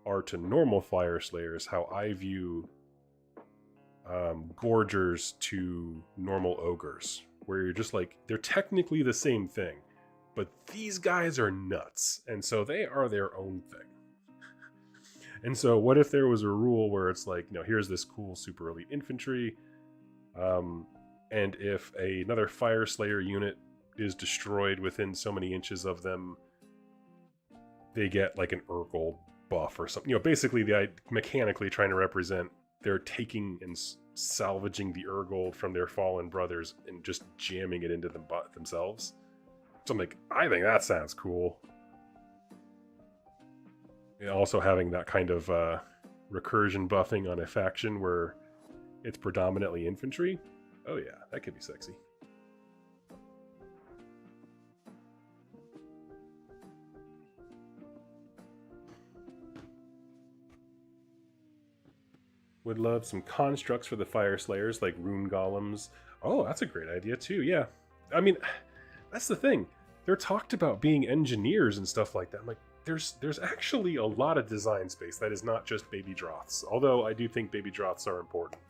are to normal Fyreslayers how I view Gorgers to normal ogres, where you're just like, they're technically the same thing, but these guys are nuts, and so they are their own thing. And so what if there was a rule where it's like, here's this cool super elite infantry, and if another Fyreslayer unit is destroyed within so many inches of them, they get like an Urgold buff or something. Basically mechanically trying to represent they're taking and salvaging the Urgold from their fallen brothers and just jamming it into themselves. So I'm like, I think that sounds cool. And also having that kind of recursion buffing on a faction where it's predominantly infantry. Oh yeah, that could be sexy. Would love some constructs for the Fyreslayers, like rune golems. Oh, that's a great idea too, yeah. I mean, that's the thing. They're talked about being engineers and stuff like that. I'm like, there's actually a lot of design space that is not just baby droths. Although I do think baby droths are important.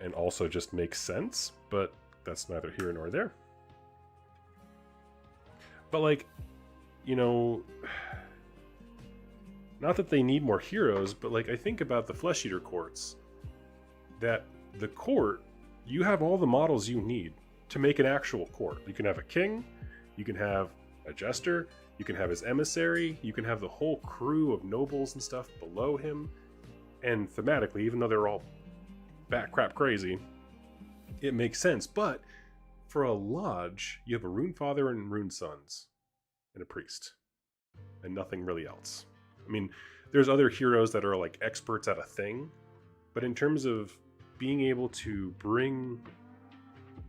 And also just makes sense, but that's neither here nor there. But like, you know, not that they need more heroes, but like I think about the Flesh Eater courts, that the court, you have all the models you need to make an actual court. You can have a king, you can have a jester, you can have his emissary, you can have the whole crew of nobles and stuff below him. And thematically, even though they're all bat crap crazy, it makes sense. But for a lodge, you have a rune father and rune sons and a priest and nothing really else. I mean, there's other heroes that are like experts at a thing, but in terms of being able to bring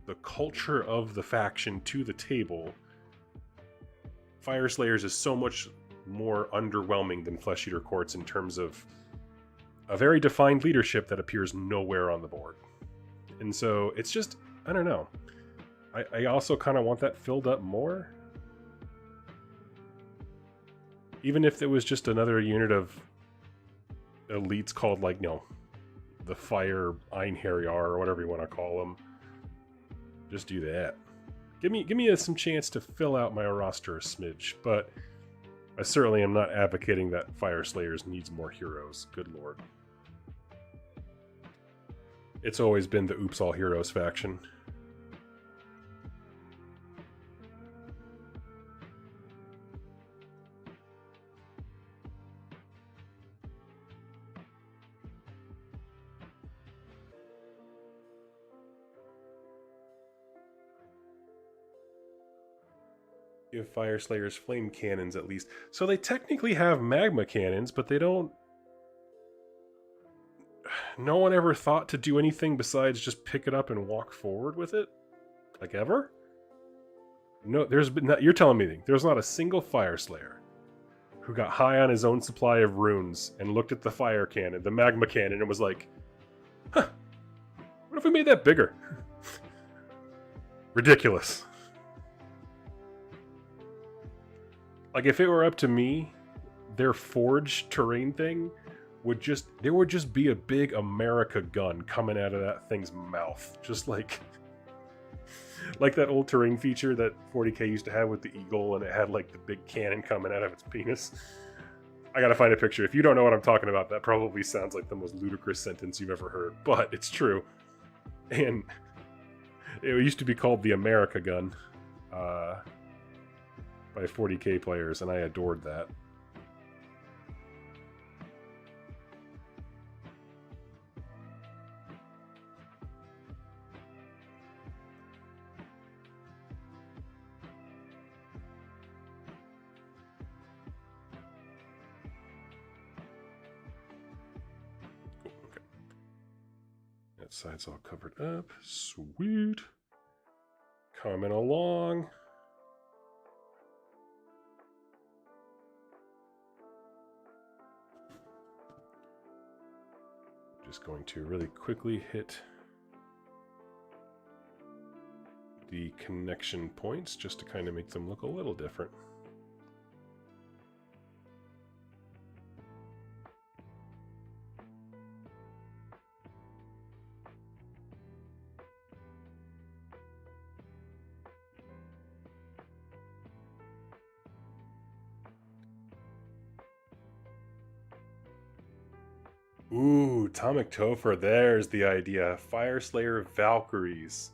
the culture of the faction to the table, Fyreslayers is so much more underwhelming than Flesh Eater courts in terms of a very defined leadership that appears nowhere on the board. And so it's just, I don't know. I also kind of want that filled up more. Even if it was just another unit of elites called, like, you know, the Fire Einherjar or whatever you want to call them. Just do that. Give me some chance to fill out my roster a smidge, but I certainly am not advocating that Fyreslayers needs more heroes. Good lord. It's always been the Oops All Heroes faction. Give Fyreslayers flame cannons at least. So they technically have magma cannons, but they don't... No one ever thought to do anything besides just pick it up and walk forward with it? Like, ever? No, there's been... You're telling me there's not a single Fyreslayer who got high on his own supply of runes and looked at the fire cannon, the magma cannon, and was like, huh, what if we made that bigger? Ridiculous. Like, if it were up to me, their forged terrain thing would just... There would just be a big America gun coming out of that thing's mouth. Just like... Like that old terrain feature that 40k used to have with the eagle, and it had, like, the big cannon coming out of its penis. I gotta find a picture. If you don't know what I'm talking about, that probably sounds like the most ludicrous sentence you've ever heard. But it's true. And it used to be called the America gun. By 40k players, and I adored that. Okay. That side's all covered up. Sweet. Coming along. Just going to really quickly hit the connection points just to kind of make them look a little different. Ooh, Atomic Topher, there's the idea. Fyreslayer Valkyries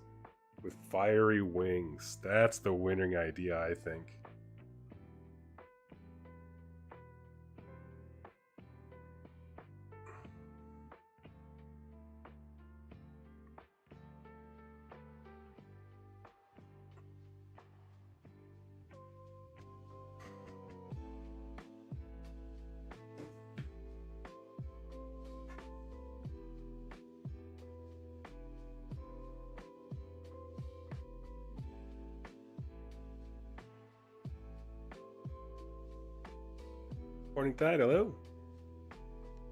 with fiery wings. That's the winning idea, I think. Morning Tide, hello.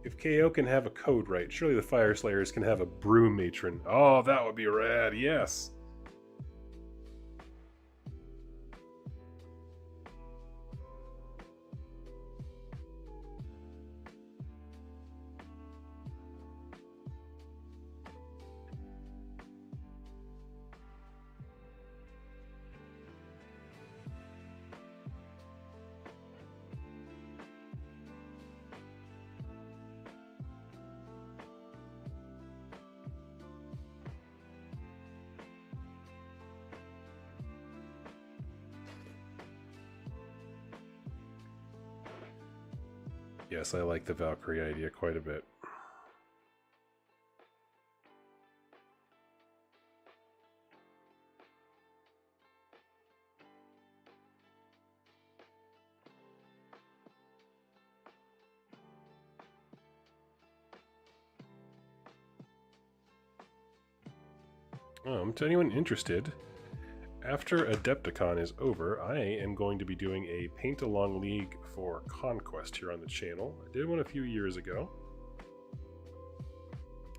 If KO can have a code right, surely the Fyreslayers can have a broom matron. Oh, that would be rad, yes. Yes, I like the Valkyrie idea quite a bit. To anyone interested, after Adepticon is over, I am going to be doing a paint-along league for Conquest here on the channel. I did one a few years ago,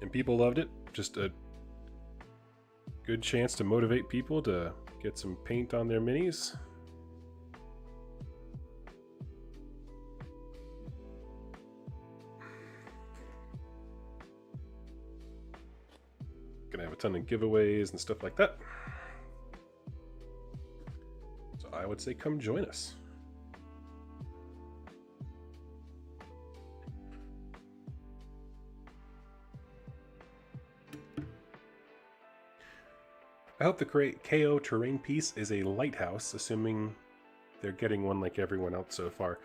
and people loved it. Just a good chance to motivate people to get some paint on their minis. Gonna have a ton of giveaways and stuff like that. So I would say come join us. I hope the KO terrain piece is a lighthouse, assuming they're getting one like everyone else so far.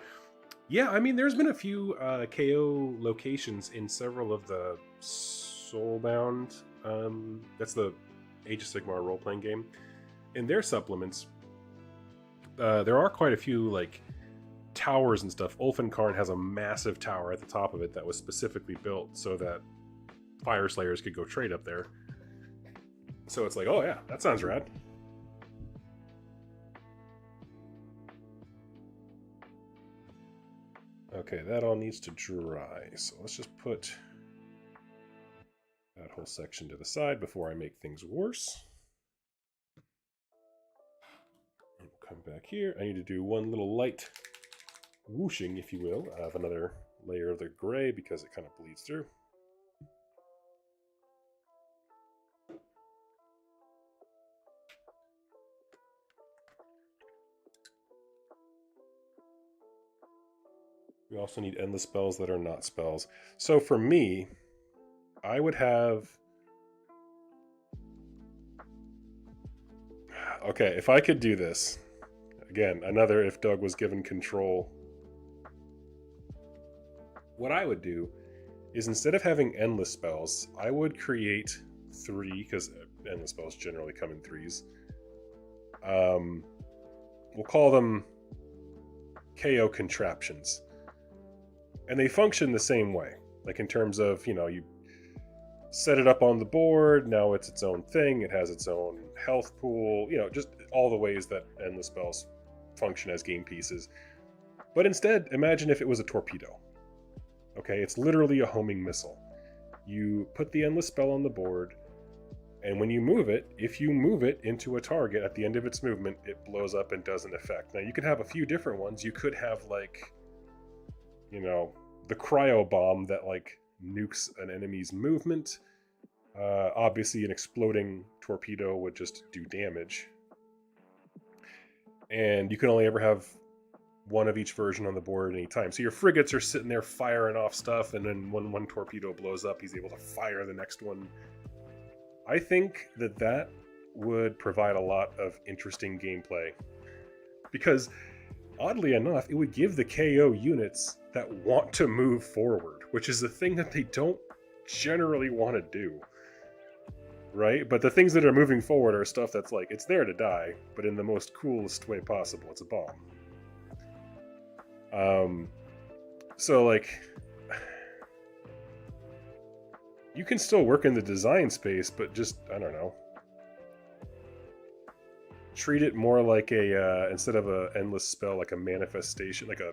Yeah, I mean, there's been a few KO locations in several of the Soulbound, that's the Age of Sigmar role-playing game. In their supplements, there are quite a few like towers and stuff. Ulfenkarn has a massive tower at the top of it that was specifically built so that Fyreslayers could go trade up there. So it's like, oh yeah, that sounds rad. Okay, that all needs to dry. So let's just put that whole section to the side before I make things worse. And come back here. I need to do one little light whooshing, if you will, of another layer of the gray because it kind of bleeds through. We also need endless spells that are not spells. So for me, I would have... Okay, if I could do this, again, another if Doug was given control, what I would do is instead of having endless spells, I would create 3, because endless spells generally come in 3s. We'll call them KO contraptions. And they function the same way, like in terms of, you know, you set it up on the board, now it's its own thing, it has its own health pool, you know, just all the ways that endless spells function as game pieces. But instead, imagine if it was a torpedo. Okay, it's literally a homing missile. You put the endless spell on the board, and when you move it, if you move it into a target at the end of its movement, it blows up and does an effect. Now, you could have a few different ones. You could have, like, you know, the cryo bomb that like nukes an enemy's movement. Obviously an exploding torpedo would just do damage. And you can only ever have one of each version on the board at any time. So your frigates are sitting there firing off stuff, and then when one torpedo blows up, he's able to fire the next one. I think that that would provide a lot of interesting gameplay. Because oddly enough, it would give the KO units that want to move forward, which is the thing that they don't generally want to do, right? But the things that are moving forward are stuff that's like, it's there to die, but in the most coolest way possible. It's a bomb. So like, you can still work in the design space, but just, I don't know, treat it more like a, instead of a endless spell, like a manifestation, like a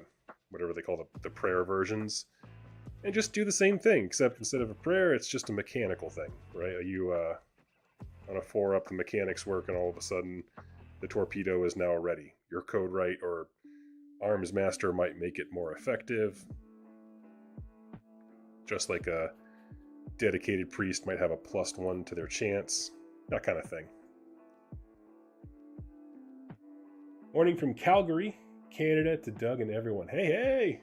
whatever they call the prayer versions, and just do the same thing, except instead of a prayer, it's just a mechanical thing, right? You on a 4-up, the mechanics work, and all of a sudden, the torpedo is now ready. Your code right or arms master might make it more effective, just like a dedicated priest might have a +1 to their chance, that kind of thing. Morning from Calgary, Canada, to Doug and everyone. Hey, hey!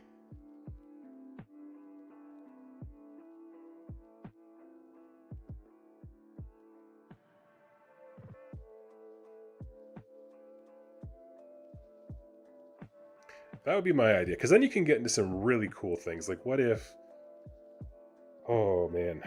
That would be my idea, because then you can get into some really cool things. Like, what if... Oh, man.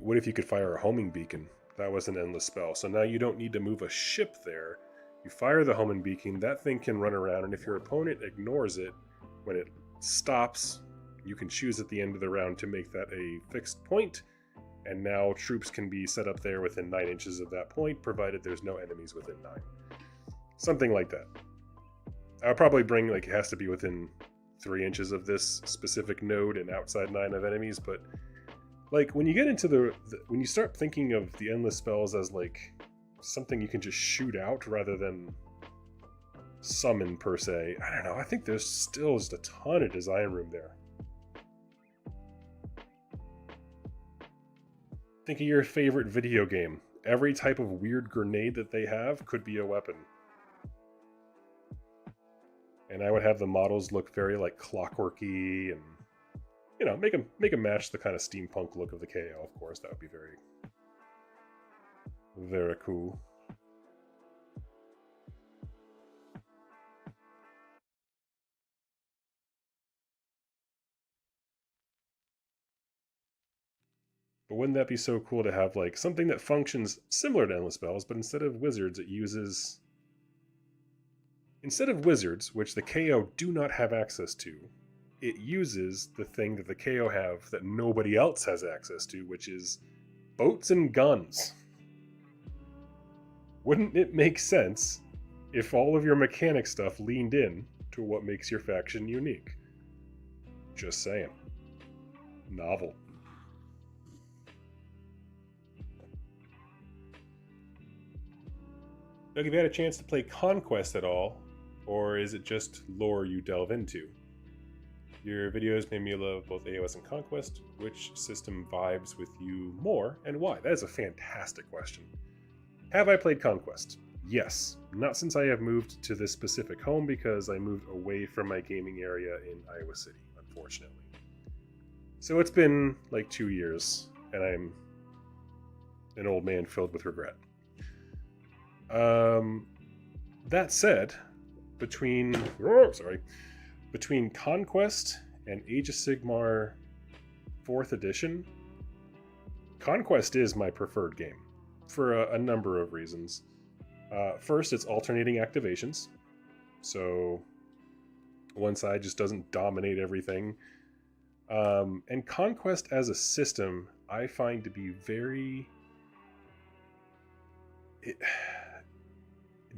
What if you could fire a homing beacon? That was an endless spell. So now you don't need to move a ship there. You fire the homing beacon, that thing can run around, and if your opponent ignores it, when it stops, you can choose at the end of the round to make that a fixed point, and now troops can be set up there within 9 inches of that point, provided there's no enemies within 9. Something like that. I'll probably bring, like, it has to be within 3 inches of this specific node and outside 9 of enemies, but like when you get into when you start thinking of the endless spells as like something you can just shoot out rather than summon per se, I don't know, I think there's still just a ton of design room there. Think of your favorite video game. Every type of weird grenade that they have could be a weapon. And I would have the models look very like clockworky and, you know, make them match the kind of steampunk look of the KO, of course. That would be very, very cool. But wouldn't that be so cool to have like something that functions similar to endless spells, but instead of wizards, it uses... Instead of wizards, which the KO do not have access to, it uses the thing that the KO have that nobody else has access to, which is boats and guns. Wouldn't it make sense if all of your mechanic stuff leaned in to what makes your faction unique? Just saying. Novel. Doug, have you had a chance to play Conquest at all? Or is it just lore you delve into? Your videos made me love both AOS and Conquest. Which system vibes with you more, and why? That is a fantastic question. Have I played Conquest? Yes. Not since I have moved to this specific home, because I moved away from my gaming area in Iowa City, unfortunately. So it's been like 2 years, and I'm an old man filled with regret. That said, between Conquest and Age of Sigmar 4th edition, Conquest is my preferred game for a number of reasons. First, it's alternating activations, so one side just doesn't dominate everything. And Conquest as a system, I find to be very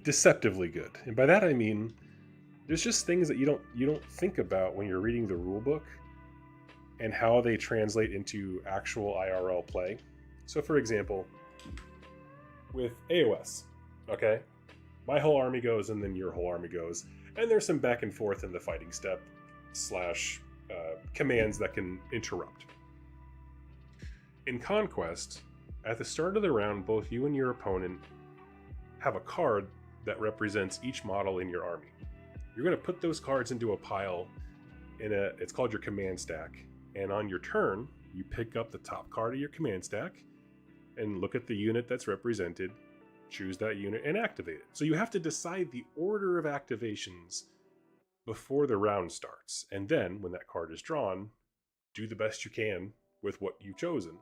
deceptively good. And by that I mean there's just things that you don't think about when you're reading the rulebook and how they translate into actual IRL play. So for example, with AOS, okay, my whole army goes and then your whole army goes, and there's some back and forth in the fighting step / commands that can interrupt. In Conquest, at the start of the round, both you and your opponent have a card that represents each model in your army. You're going to put those cards into a pile it's called your command stack. And on your turn, you pick up the top card of your command stack and look at the unit that's represented, choose that unit, and activate it. So you have to decide the order of activations before the round starts. And then, when that card is drawn, do the best you can with what you've chosen.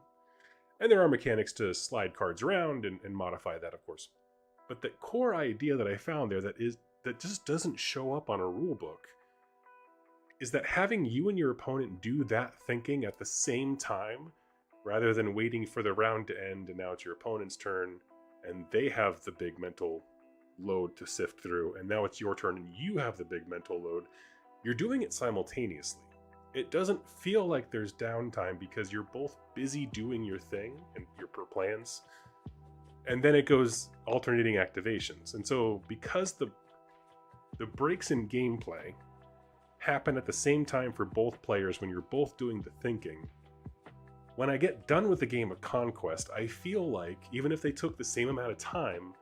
And there are mechanics to slide cards around and modify that, of course. But the core idea that I found there that just doesn't show up on a rule book is that having you and your opponent do that thinking at the same time, rather than waiting for the round to end and now it's your opponent's turn and they have the big mental load to sift through, and now it's your turn and you have the big mental load. You're doing it simultaneously. It doesn't feel like there's downtime because you're both busy doing your thing and your plans, and then it goes alternating activations. And so because the breaks in gameplay happen at the same time for both players when you're both doing the thinking, when I get done with the game of Conquest, I feel like even if they took the same amount of time,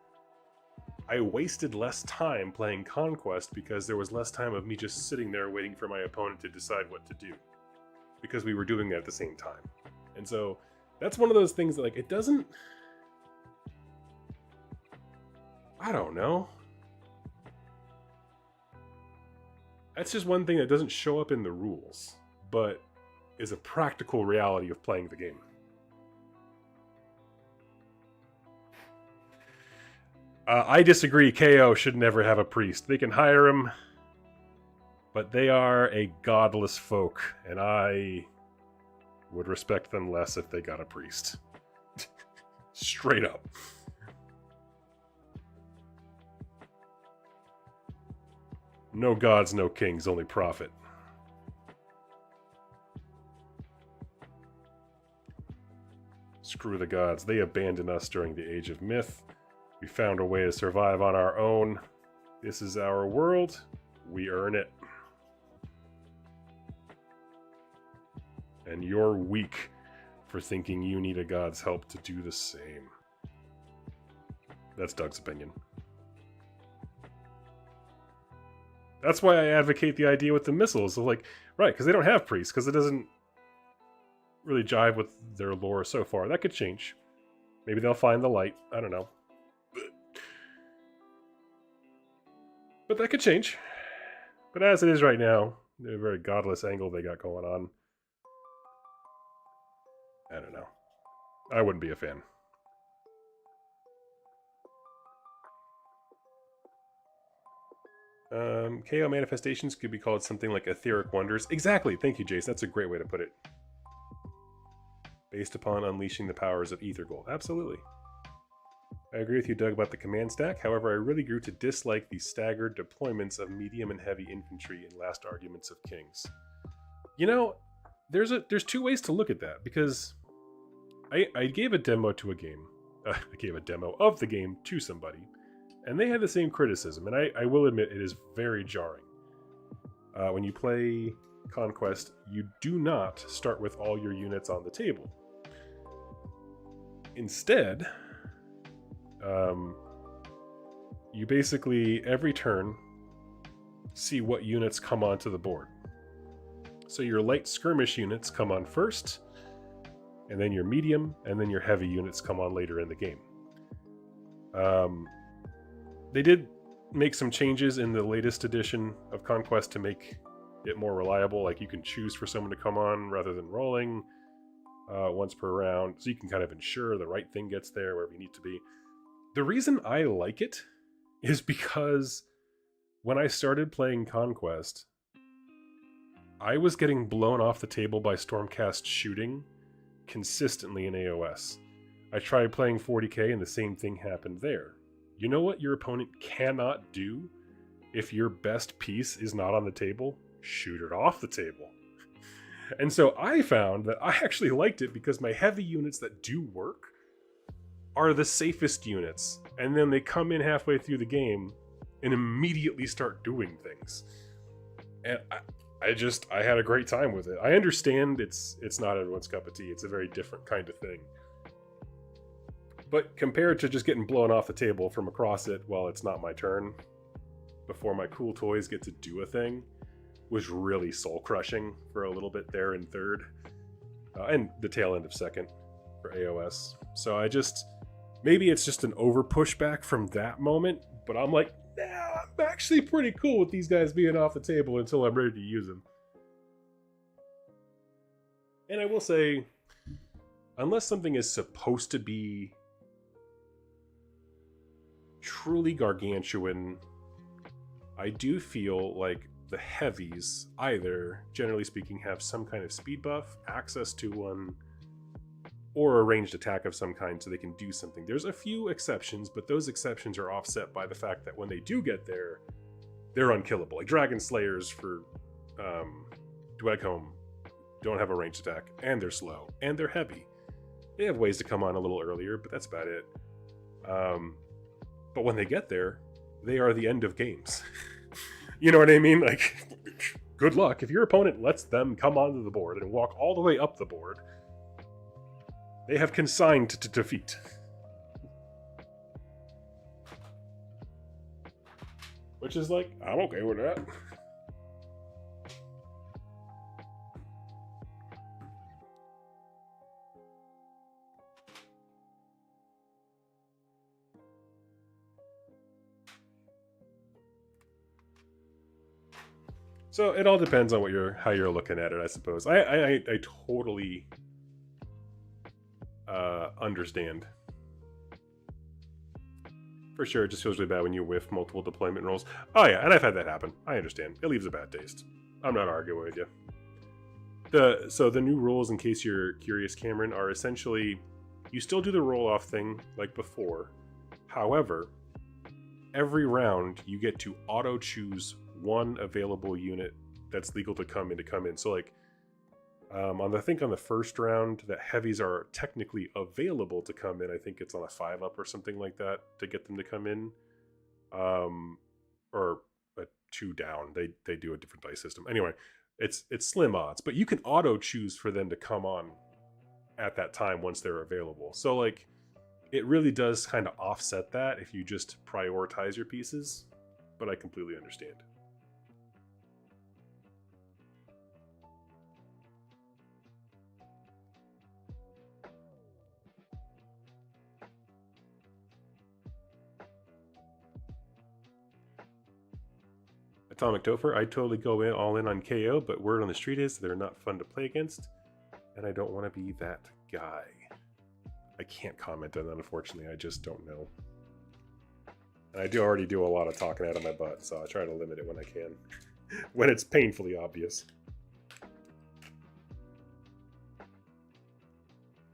I wasted less time playing Conquest because there was less time of me just sitting there waiting for my opponent to decide what to do, because we were doing that at the same time. And so that's one of those things that, like, it doesn't, I don't know. That's just one thing that doesn't show up in the rules, but is a practical reality of playing the game. I disagree. KO should never have a priest. They can hire him, but they are a godless folk, and I would respect them less if they got a priest. Straight up. No gods, no kings, only profit. Screw the gods. They abandoned us during the Age of Myth. We found a way to survive on our own. This is our world. We earn it. And you're weak for thinking you need a god's help to do the same. That's Doug's opinion. That's why I advocate the idea with the missiles. So, like, right, because they don't have priests, because it doesn't really jive with their lore so far. That could change. Maybe they'll find the light. I don't know. But that could change. But as it is right now, a very godless angle they got going on. I don't know. I wouldn't be a fan. KO manifestations could be called something like etheric wonders. Exactly. Thank you, Jace. That's a great way to put it. Based upon unleashing the powers of Ether Gold. Absolutely. I agree with you, Doug, about the command stack. However, I really grew to dislike the staggered deployments of medium and heavy infantry in Last Arguments of Kings. You know, there's two ways to look at that, because I gave a demo to a game. I gave a demo of the game to somebody, and they had the same criticism, and I will admit it is very jarring. When you play Conquest, you do not start with all your units on the table. Instead, you basically, every turn, see what units come onto the board. So your light skirmish units come on first, and then your medium, and then your heavy units come on later in the game. They did make some changes in the latest edition of Conquest to make it more reliable. Like, you can choose for someone to come on rather than rolling once per round, so you can kind of ensure the right thing gets there wherever you need to be. The reason I like it is because when I started playing Conquest, I was getting blown off the table by Stormcast shooting consistently in AOS. I tried playing 40k and the same thing happened there. You know what your opponent cannot do if your best piece is not on the table? Shoot it off the table. And so I found that I actually liked it because my heavy units that do work are the safest units. And then they come in halfway through the game and immediately start doing things. And I had a great time with it. I understand it's not everyone's cup of tea. It's a very different kind of thing. But compared to just getting blown off the table from across it while it's not my turn, before my cool toys get to do a thing, was really soul-crushing for a little bit there in third. And the tail end of second for AOS. So maybe it's just an over-pushback from that moment, but I'm like, nah, I'm actually pretty cool with these guys being off the table until I'm ready to use them. And I will say, unless something is supposed to be truly gargantuan, I do feel like the heavies either, generally speaking, have some kind of speed buff, access to one, or a ranged attack of some kind so they can do something. There's a few exceptions, but those exceptions are offset by the fact that when they do get there, they're unkillable. Like Dragon Slayers for Dwegholm don't have a ranged attack, and they're slow, and they're heavy. They have ways to come on a little earlier, but that's about it. But when they get there, they are the end of games. You know what I mean? Like, good luck. If your opponent lets them come onto the board and walk all the way up the board, they have consigned to defeat. Which is like, I'm okay with that. So it all depends on how you're looking at it, I suppose. I totally understand. For sure, it just feels really bad when you whiff multiple deployment rolls. Oh yeah, and I've had that happen. I understand. It leaves a bad taste. I'm not arguing with you. So the new rules, in case you're curious, Cameron, are essentially you still do the roll-off thing like before. However, every round you get to auto-choose one available unit that's legal to come in. So like I think on the first round that heavies are technically available to come in. I think it's on a 5-up or something like that to get them to come in, or a 2 down. They do a different dice system. Anyway, it's slim odds, but you can auto choose for them to come on at that time once they're available. So like it really does kind of offset that if you just prioritize your pieces, but I completely understand. Atomic Topher, I totally go all in on KO, but word on the street is they're not fun to play against, and I don't want to be that guy. I can't comment on that, unfortunately. I just don't know. And I already do a lot of talking out of my butt, so I try to limit it when I can. When it's painfully obvious.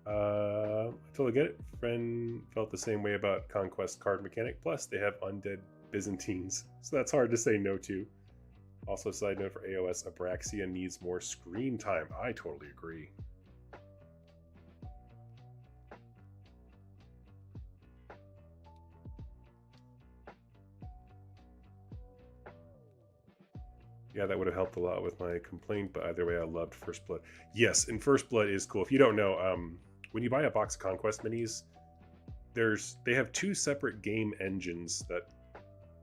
I totally get it. Friend felt the same way about Conquest card mechanic. Plus, they have undead Byzantines, so that's hard to say no to. Also, side note for AOS, Abraxia needs more screen time. I totally agree. Yeah, that would have helped a lot with my complaint, but either way, I loved First Blood. Yes, and First Blood is cool. If you don't know, when you buy a box of Conquest minis, they have 2 separate game engines that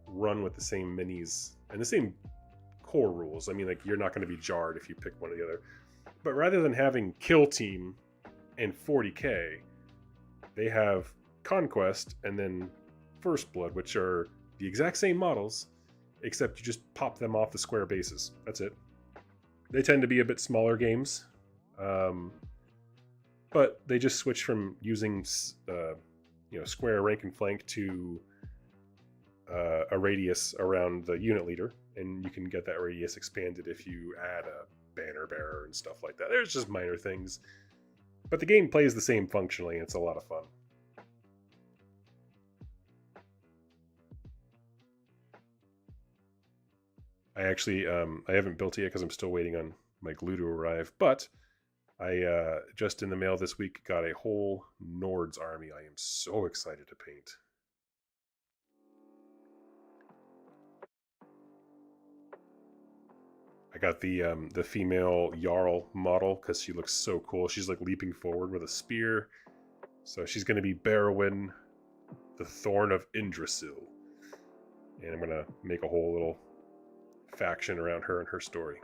run with the same minis and the same core rules. I mean, like, you're not going to be jarred if you pick one or the other. But rather than having Kill Team and 40k, they have Conquest and then First Blood, which are the exact same models, except you just pop them off the square bases. That's it. They tend to be a bit smaller games, but they just switch from using square rank and flank to a radius around the unit leader, and you can get that radius expanded if you add a banner bearer and stuff like that. There's just minor things, but the game plays the same functionally, and it's a lot of fun. I actually I haven't built it yet because I'm still waiting on my glue to arrive, but I just in the mail this week got a whole Nord's army. I am so excited to paint. I got the female Jarl model because she looks so cool. She's like leaping forward with a spear. So she's going to be Barrowyn, the Thorn of Indrasil. And I'm going to make a whole little faction around her and her story.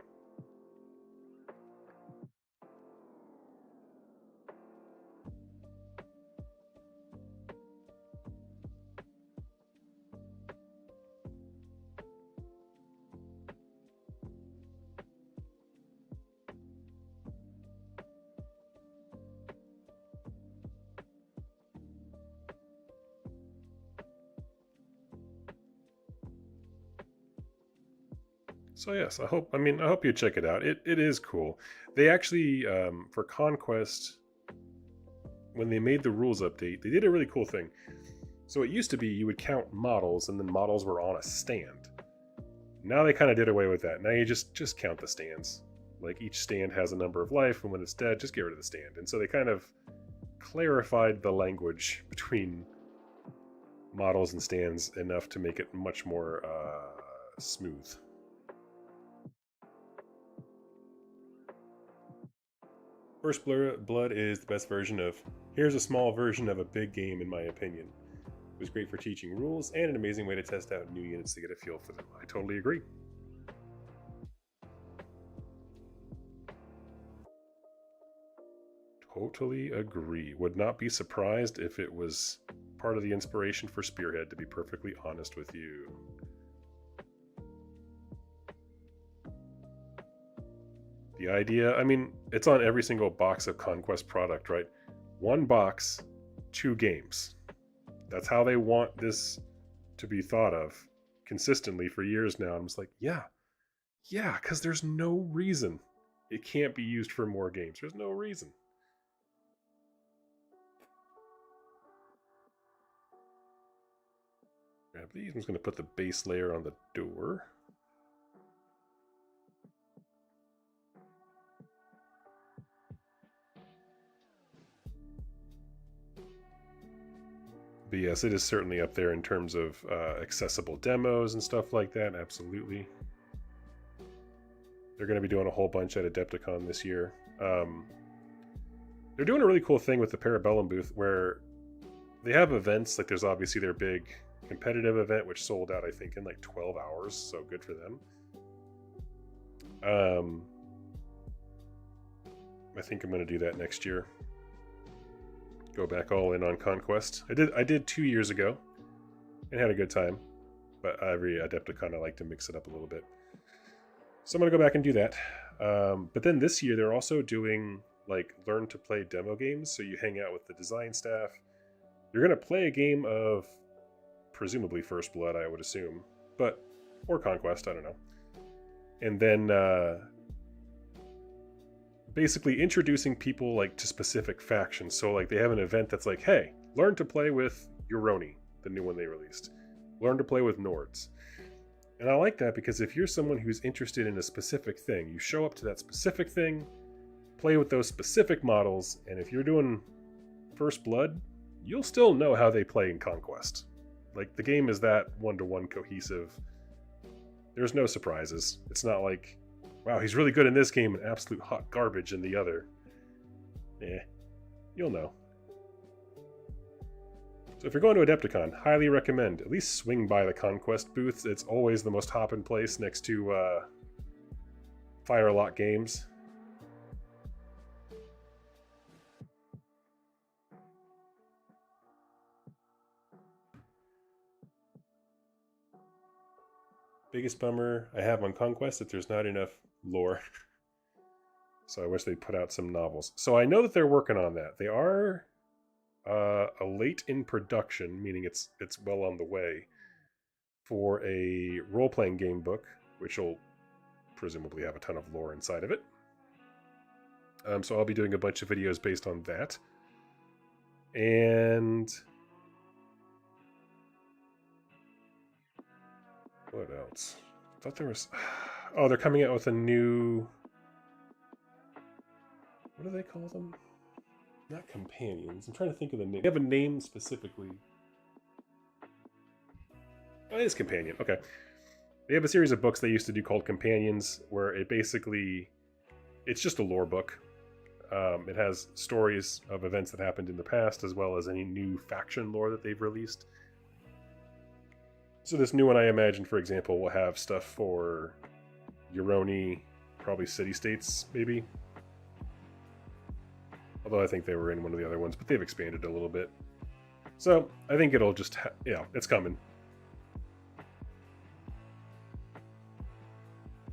So yes, I hope you check it out. It is cool. They actually for Conquest, when they made the rules update, they did a really cool thing. So it used to be you would count models, and then models were on a stand. Now they kind of did away with that. Now you just count the stands. Like each stand has a number of life, and when it's dead, just get rid of the stand. And so they kind of clarified the language between models and stands enough to make it much more smooth. First Blood is the best version of, here's a small version of a big game in my opinion. It was great for teaching rules and an amazing way to test out new units to get a feel for them. I totally agree. Totally agree. Would not be surprised if it was part of the inspiration for Spearhead, to be perfectly honest with you. The idea, I mean, it's on every single box of Conquest product, right? One box, 2 games. That's how they want this to be thought of consistently for years now. I'm just like, yeah, because there's no reason it can't be used for more games. There's no reason. Grab these. I'm just going to put the base layer on the door. But yes, it is certainly up there in terms of accessible demos and stuff like that. Absolutely. They're going to be doing a whole bunch at Adepticon this year. They're doing a really cool thing with the Parabellum booth where they have events. Like there's obviously their big competitive event, which sold out, I think, in like 12 hours. So good for them. I think I'm going to do that next year. Go back all in on Conquest. I did 2 years ago and had a good time, but every Adepticon I like to mix it up a little bit. So I'm gonna go back and do that. But then this year they're also doing like learn to play demo games. So you hang out with the design staff. You're gonna play a game of presumably First Blood, I would assume, or Conquest, I don't know. And then basically introducing people like to specific factions. So like they have an event that's like, hey, learn to play with Euroni, the new one they released. Learn to play with Nords. And I like that because if you're someone who's interested in a specific thing, you show up to that specific thing, play with those specific models, and if you're doing First Blood, you'll still know how they play in Conquest. Like the game is that one-to-one cohesive. There's no surprises. It's not like, wow, he's really good in this game and absolute hot garbage in the other. You'll know. So if you're going to Adepticon, highly recommend at least swing by the Conquest booths. It's always the most hoppin' place next to Firelock Games. Biggest bummer I have on Conquest that there's not enough lore. So I wish they'd put out some novels. So I know that they're working on that. They are a late in production, meaning it's well on the way, for a role-playing game book, which will presumably have a ton of lore inside of it. So I'll be doing a bunch of videos based on that. And what else? I thought there was... Oh, they're coming out with a new... What do they call them? Not companions. I'm trying to think of the name. They have a name specifically. Oh, it is Companion. Okay. They have a series of books they used to do called Companions, where it basically... It's just a lore book. It has stories of events that happened in the past, as well as any new faction lore that they've released. So this new one, I imagine, for example, will have stuff for Euroni, probably city-states, maybe. Although I think they were in one of the other ones, but they've expanded a little bit. So I think it'll just, yeah, it's coming.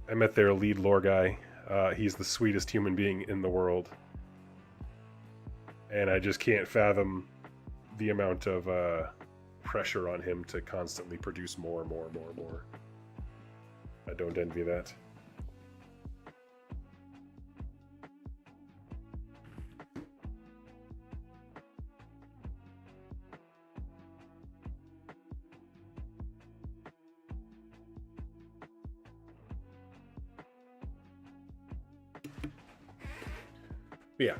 I met their lead lore guy. He's the sweetest human being in the world. And I just can't fathom the amount of pressure on him to constantly produce more. I don't envy that. But yeah.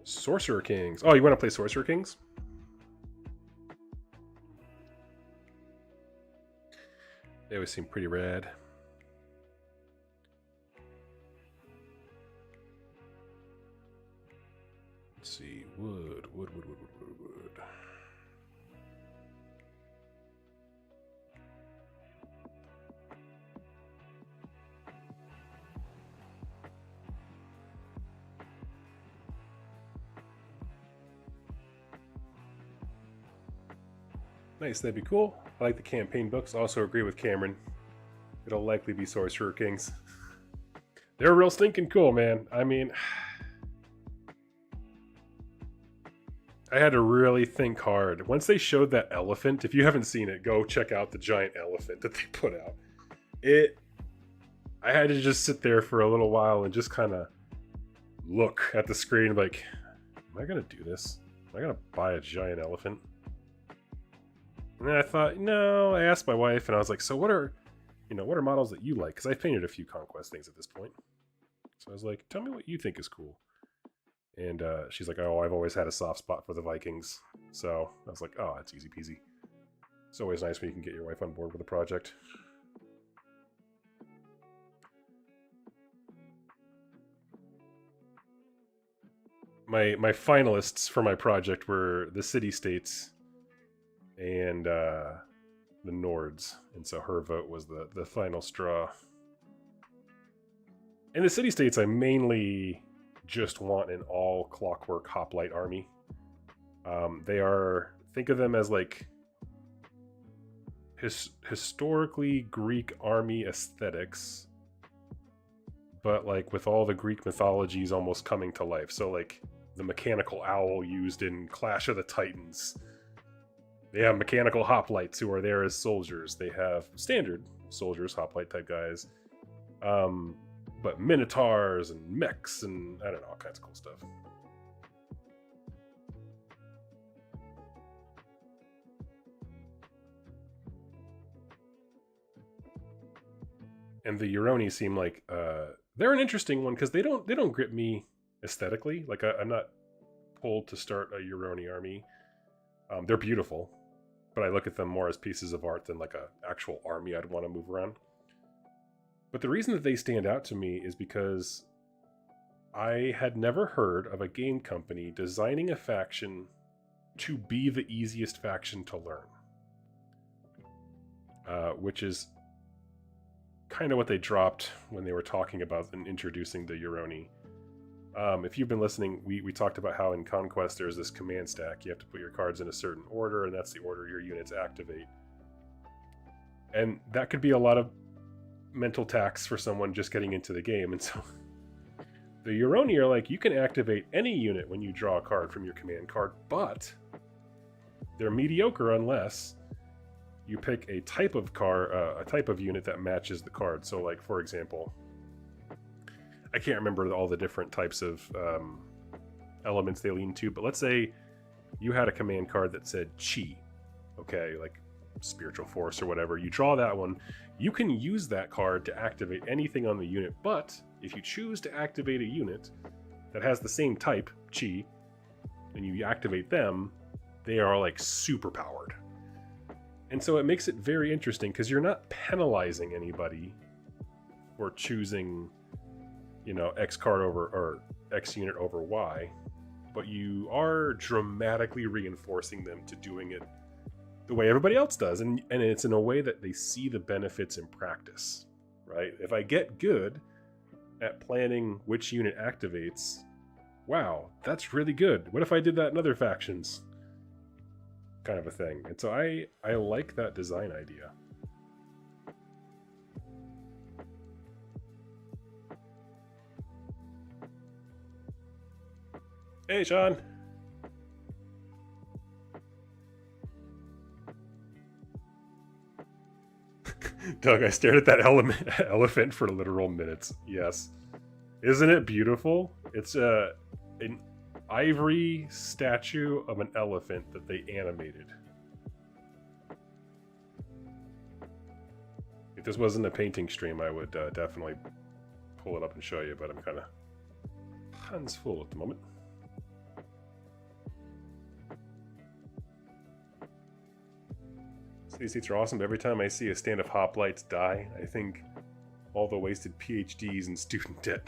Sorcerer Kings. Oh, you want to play Sorcerer Kings? They always seem pretty rad. Let's see. Wood. Nice, that'd be cool. I like the campaign books. Also agree with Cameron. It'll likely be Sorcerer Kings. They're real stinking cool, man. I mean, I had to really think hard. Once they showed that elephant, if you haven't seen it, go check out the giant elephant that they put out. I had to just sit there for a little while and just kind of look at the screen like, am I going to do this? Am I going to buy a giant elephant? And then I thought, no, I asked my wife and I was like, so what are models that you like? Because I painted a few Conquest things at this point. So I was like, tell me what you think is cool. And she's like, oh, I've always had a soft spot for the Vikings. So I was like, oh, that's easy peasy. It's always nice when you can get your wife on board with a project. My finalists for my project were the city-states and the Nords, and so her vote was the final straw. In the city-states, I mainly just want an all clockwork hoplite army. They are, think of them as like historically Greek army aesthetics, but like with all the Greek mythologies almost coming to life. So like the mechanical owl used in Clash of the Titans. They have mechanical hoplites who are there as soldiers. They have standard soldiers, hoplite type guys. But minotaurs and mechs and I don't know, all kinds of cool stuff. And the Euroni seem like they're an interesting one because they don't grip me aesthetically. Like I'm not pulled to start a Euroni army. They're beautiful, but I look at them more as pieces of art than like a actual army I'd want to move around. But the reason that they stand out to me is because I had never heard of a game company designing a faction to be the easiest faction to learn. Which is kind of what they dropped when they were talking about and introducing the Euroni. If you've been listening, we talked about how in Conquest there's this command stack. You have to put your cards in a certain order, and that's the order your units activate. And that could be a lot of mental tax for someone just getting into the game. And so the Euroni are like, you can activate any unit when you draw a card from your command card, but they're mediocre unless you pick a type of card, a type of unit that matches the card. So like, for example, I can't remember all the different types of elements they lean to, but let's say you had a command card that said Chi, okay, like spiritual force or whatever. You draw that one, you can use that card to activate anything on the unit, but if you choose to activate a unit that has the same type, Chi, and you activate them, they are like super powered. And so it makes it very interesting because you're not penalizing anybody for choosing, you know, X card over or X unit over Y, but you are dramatically reinforcing them to doing it the way everybody else does. And it's in a way that they see the benefits in practice, right? If I get good at planning which unit activates, wow, that's really good. What if I did that in other factions? Kind of a thing. And so I like that design idea. Hey, Sean. Doug, I stared at that elephant for literal minutes. Yes. Isn't it beautiful? It's an ivory statue of an elephant that they animated. If this wasn't a painting stream, I would definitely pull it up and show you, but I'm kind of hands full at the moment. So these seats are awesome, but every time I see a stand of hoplites die, I think all the wasted PhDs and student debt.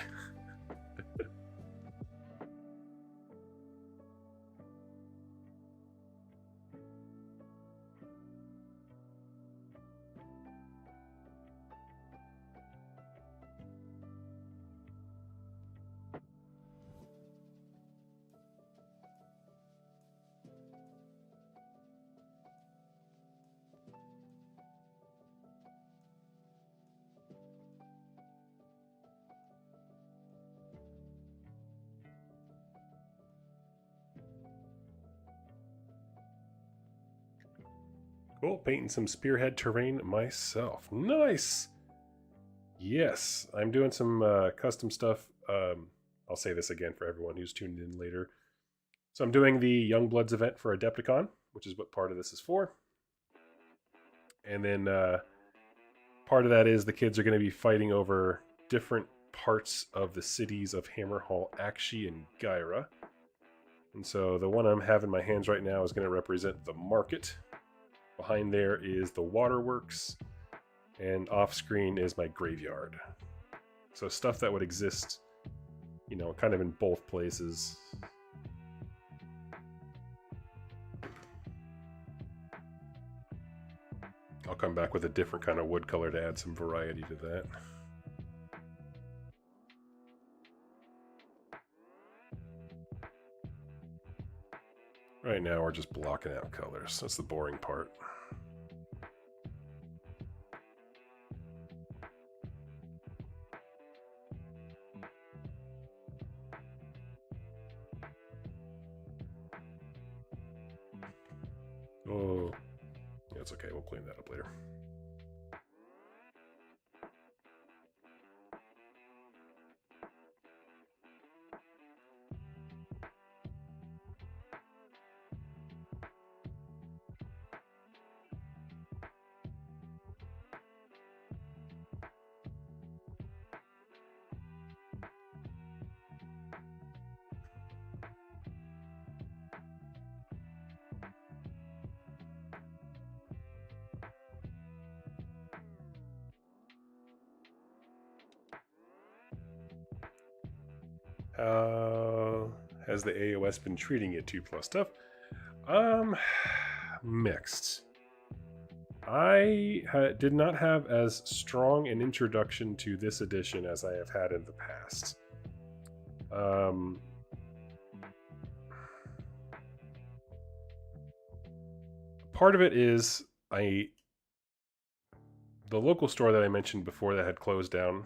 Cool, painting some Spearhead terrain myself. Nice! Yes, I'm doing some custom stuff. I'll say this again for everyone who's tuned in later. So I'm doing the Youngbloods event for Adepticon, which is what part of this is for. And then part of that is the kids are going to be fighting over different parts of the cities of Hammerhall, Akshi, and Gyra. And so the one I'm having in my hands right now is going to represent the market. Behind there is the Waterworks, and off screen is my graveyard. So stuff that would exist, you know, kind of in both places. I'll come back with a different kind of wood color to add some variety to that. Right now we're just blocking out colors. That's the boring part. Oh, yeah, it's okay. We'll clean that up later. How has the AOS been treating you 2+ stuff? Mixed. I did not have as strong an introduction to this edition as I have had in the past. Part of it is the local store that I mentioned before that had closed down.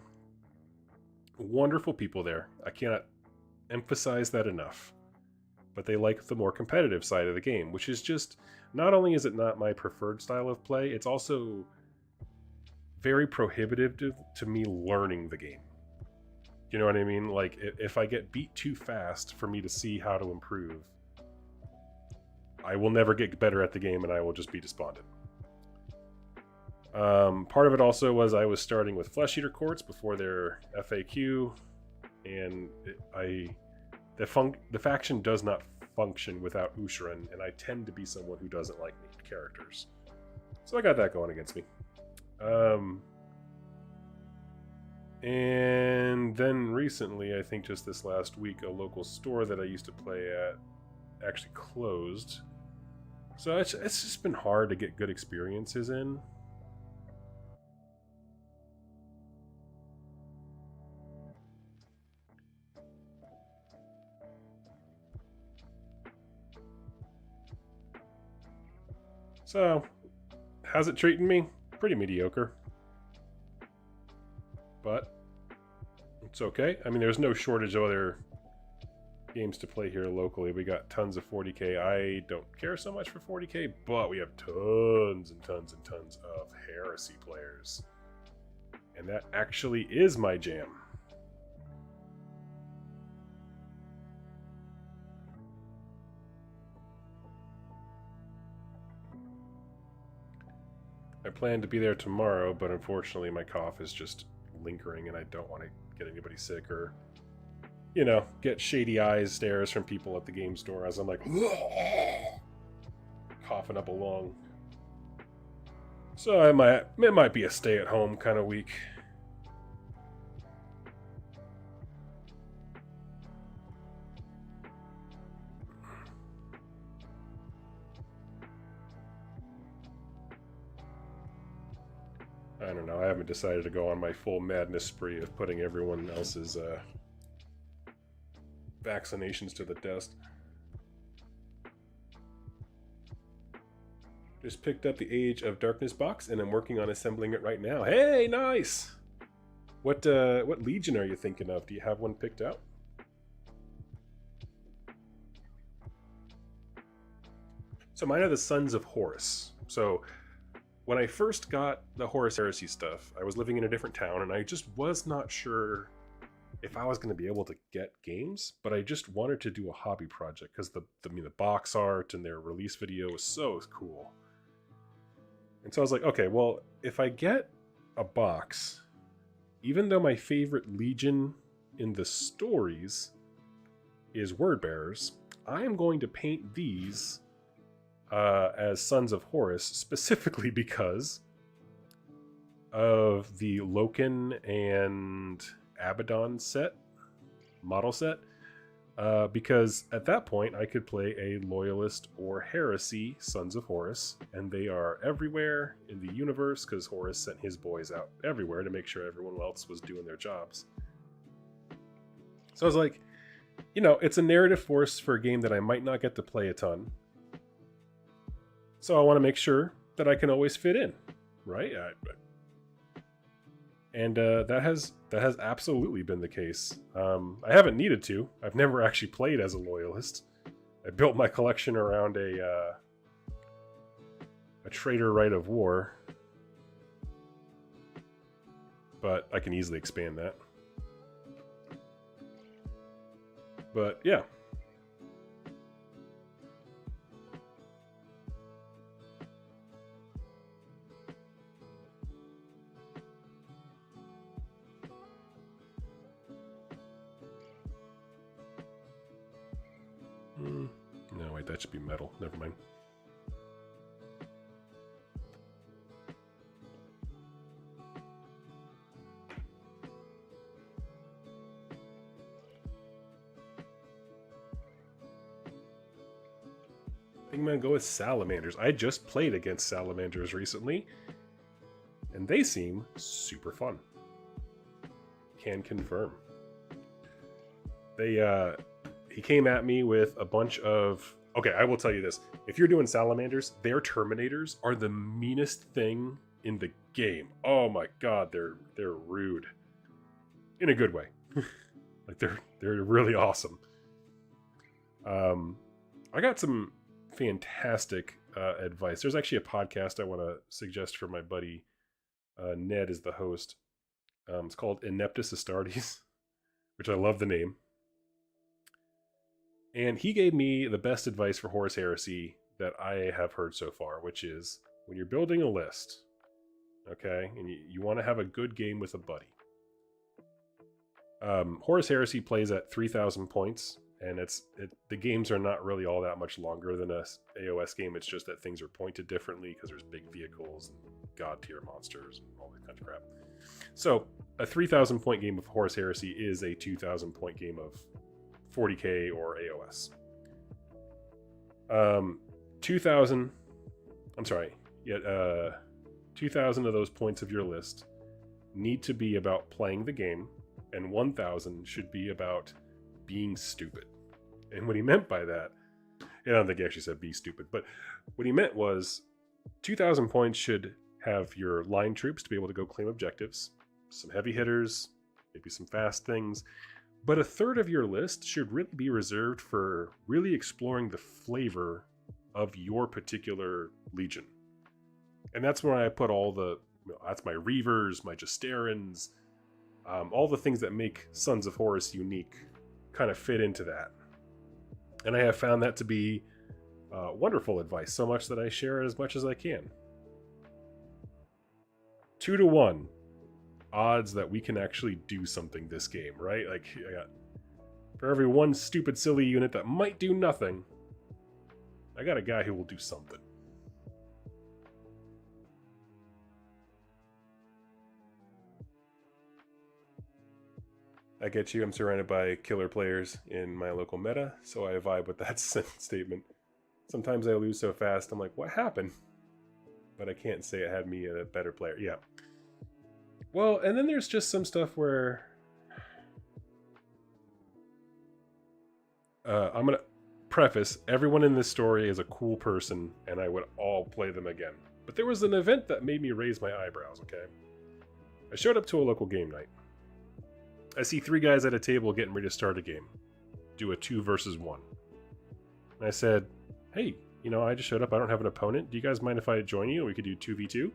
Wonderful people there. I cannot emphasize that enough. But they like the more competitive side of the game, which is just, not only is it not my preferred style of play, it's also very prohibitive to me learning the game. You know what I mean? Like, if I get beat too fast for me to see how to improve, I will never get better at the game and I will just be despondent. Part of it also was I was starting with Flesh Eater Courts before their FAQ, and the faction does not function without Usharan, and I tend to be someone who doesn't like named characters. So I got that going against me. And then recently, I think just this last week, a local store that I used to play at actually closed. So it's just been hard to get good experiences in. So, how's it treating me? Pretty mediocre. But it's okay. I mean, there's no shortage of other games to play here locally. We got tons of 40k. I don't care so much for 40k, but we have tons and tons and tons of heresy players. And that actually is my jam. I plan to be there tomorrow, but unfortunately my cough is just lingering, and I don't want to get anybody sick or, you know, get shady eyes stares from people at the game store as I'm like coughing up a lung. So it might be a stay-at-home kind of week. I don't know. I haven't decided to go on my full madness spree of putting everyone else's vaccinations to the test. Just picked up the Age of Darkness box and I'm working on assembling it right now. Hey, nice! What Legion are you thinking of? Do you have one picked out? So mine are the Sons of Horus. So when I first got the Horus Heresy stuff, I was living in a different town and I just was not sure if I was going to be able to get games, but I just wanted to do a hobby project because the box art and their release video was so cool. And so I was like, okay, well, if I get a box, even though my favorite Legion in the stories is Wordbearers, I am going to paint these as Sons of Horus, specifically because of the Loken and Abaddon model set, because at that point I could play a Loyalist or Heresy Sons of Horus, and they are everywhere in the universe because Horus sent his boys out everywhere to make sure everyone else was doing their jobs. So I was like, you know, it's a narrative force for a game that I might not get to play a ton. So I want to make sure that I can always fit in, right? And that has absolutely been the case. I haven't needed to. I've never actually played as a Loyalist. I built my collection around a Traitor Rite of War, but I can easily expand that. But yeah. No, wait, that should be metal. Never mind. I think I'm gonna go with salamanders. I just played against salamanders recently, and they seem super fun. Can confirm. He came at me with a bunch of... Okay, I will tell you this. If you're doing salamanders, their terminators are the meanest thing in the game. Oh my god, they're rude. In a good way. Like they're really awesome. I got some fantastic advice. There's actually a podcast I want to suggest for my buddy. Ned is the host. It's called Ineptus Astartes, which I love the name. And he gave me the best advice for Horus Heresy that I have heard so far, which is when you're building a list, okay, and you want to have a good game with a buddy. Horus Heresy plays at 3,000 points, and the games are not really all that much longer than a AOS game. It's just that things are pointed differently because there's big vehicles and god tier monsters and all that kind of crap. So a 3,000 point game of Horus Heresy is a 2,000 point game of 40k or AOS. 2,000 of those points of your list need to be about playing the game, and 1,000 should be about being stupid. And what he meant by that, I don't think he actually said be stupid, but what he meant was 2,000 points should have your line troops to be able to go claim objectives, some heavy hitters, maybe some fast things. But a third of your list should really be reserved for really exploring the flavor of your particular legion. And that's where I put all that's my Reavers, my Justerans, all the things that make Sons of Horus unique kind of fit into that. And I have found that to be wonderful advice, so much that I share it as much as I can. 2 to 1. odds that we can actually do something this game, right? Like, I got, for every one stupid, silly unit that might do nothing, I got a guy who will do something. I get you, I'm surrounded by killer players in my local meta, so I vibe with that statement. Sometimes I lose so fast, I'm like, what happened? But I can't say it had me a better player. Yeah. Well, and then there's just some stuff where I'm going to preface, everyone in this story is a cool person, and I would all play them again. But there was an event that made me raise my eyebrows, okay? I showed up to a local game night. I see 3 guys at a table getting ready to start a game. Do a 2 versus 1. And I said, hey, you know, I just showed up. I don't have an opponent. Do you guys mind if I join you? We could do 2v2.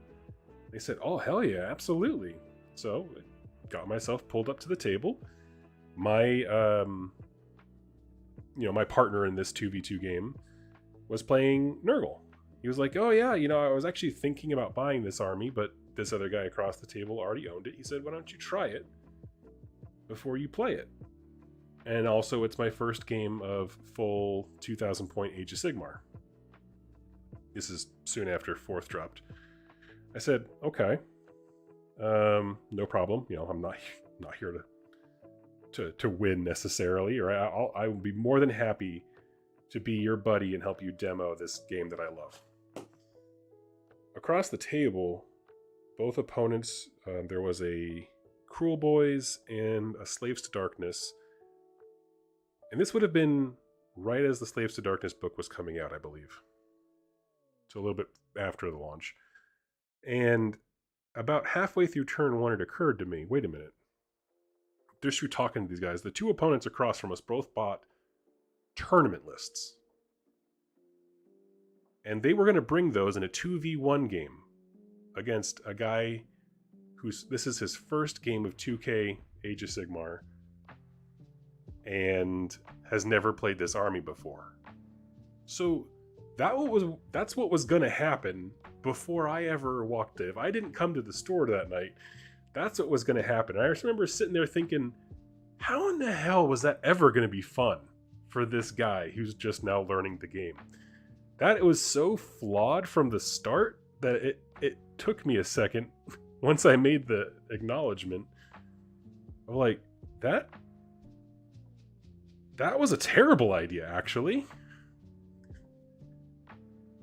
They said, oh, hell yeah, absolutely. So I got myself pulled up to the table. My, my partner in this 2v2 game was playing Nurgle. He was like, oh yeah, you know, I was actually thinking about buying this army, but this other guy across the table already owned it. He said, why don't you try it before you play it? And also, it's my first game of full 2,000 point Age of Sigmar. This is soon after 4th dropped. I said, okay, no problem. You know, I'm not here to win necessarily, or I will be more than happy to be your buddy and help you demo this game that I love. Across the table, both opponents, there was a Cruel Boys and a Slaves to Darkness. And this would have been right as the Slaves to Darkness book was coming out, I believe. So a little bit after the launch. And about halfway through turn 1, it occurred to me, wait a minute. Just through talking to these guys, the 2 opponents across from us both bought tournament lists. And they were going to bring those in a 2v1 game against a guy this is his first game of 2K Age of Sigmar and has never played this army before. So that's what was going to happen before I ever walked in. If I didn't come to the store that night, that's what was going to happen. I just remember sitting there thinking, how in the hell was that ever going to be fun for this guy who's just now learning the game? That it was so flawed from the start that it took me a second once I made the acknowledgement of like, that was a terrible idea, actually.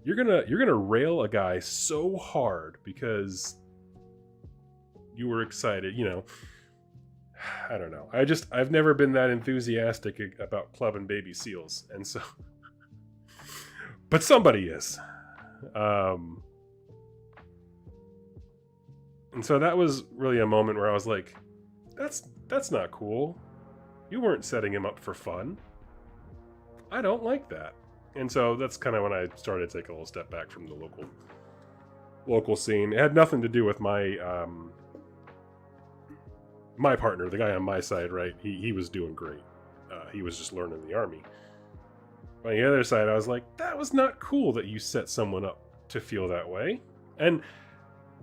You're gonna rail a guy so hard because you were excited, you know. I don't know. I've never been that enthusiastic about Club and Baby Seals, and so but somebody is. And so that was really a moment where I was like, that's not cool. You weren't setting him up for fun. I don't like that. And so that's kind of when I started to take a little step back from the local scene. It had nothing to do with my my partner, the guy on my side, right? He was doing great. He was just learning the army. On the other side, I was like, that was not cool that you set someone up to feel that way. And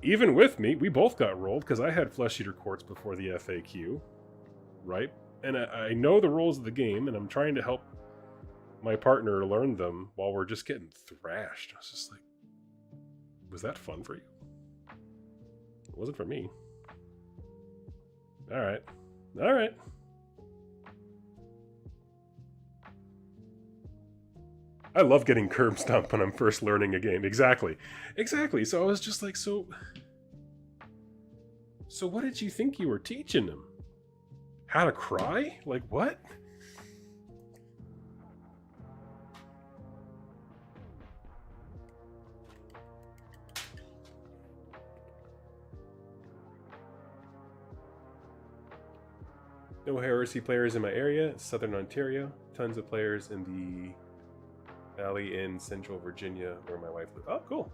even with me, we both got rolled because I had Flesh Eater Courts before the FAQ, right? And I know the rules of the game, and I'm trying to help my partner learn them while we're just getting thrashed. I was just like, was that fun for you? It wasn't for me. All right. I love getting curb stomped when I'm first learning a game. Exactly. So I was just like, so what did you think you were teaching him? How to cry? Like, what? No heresy players in my area, Southern Ontario. Tons of players in the Valley in Central Virginia, where my wife lives. Oh, cool.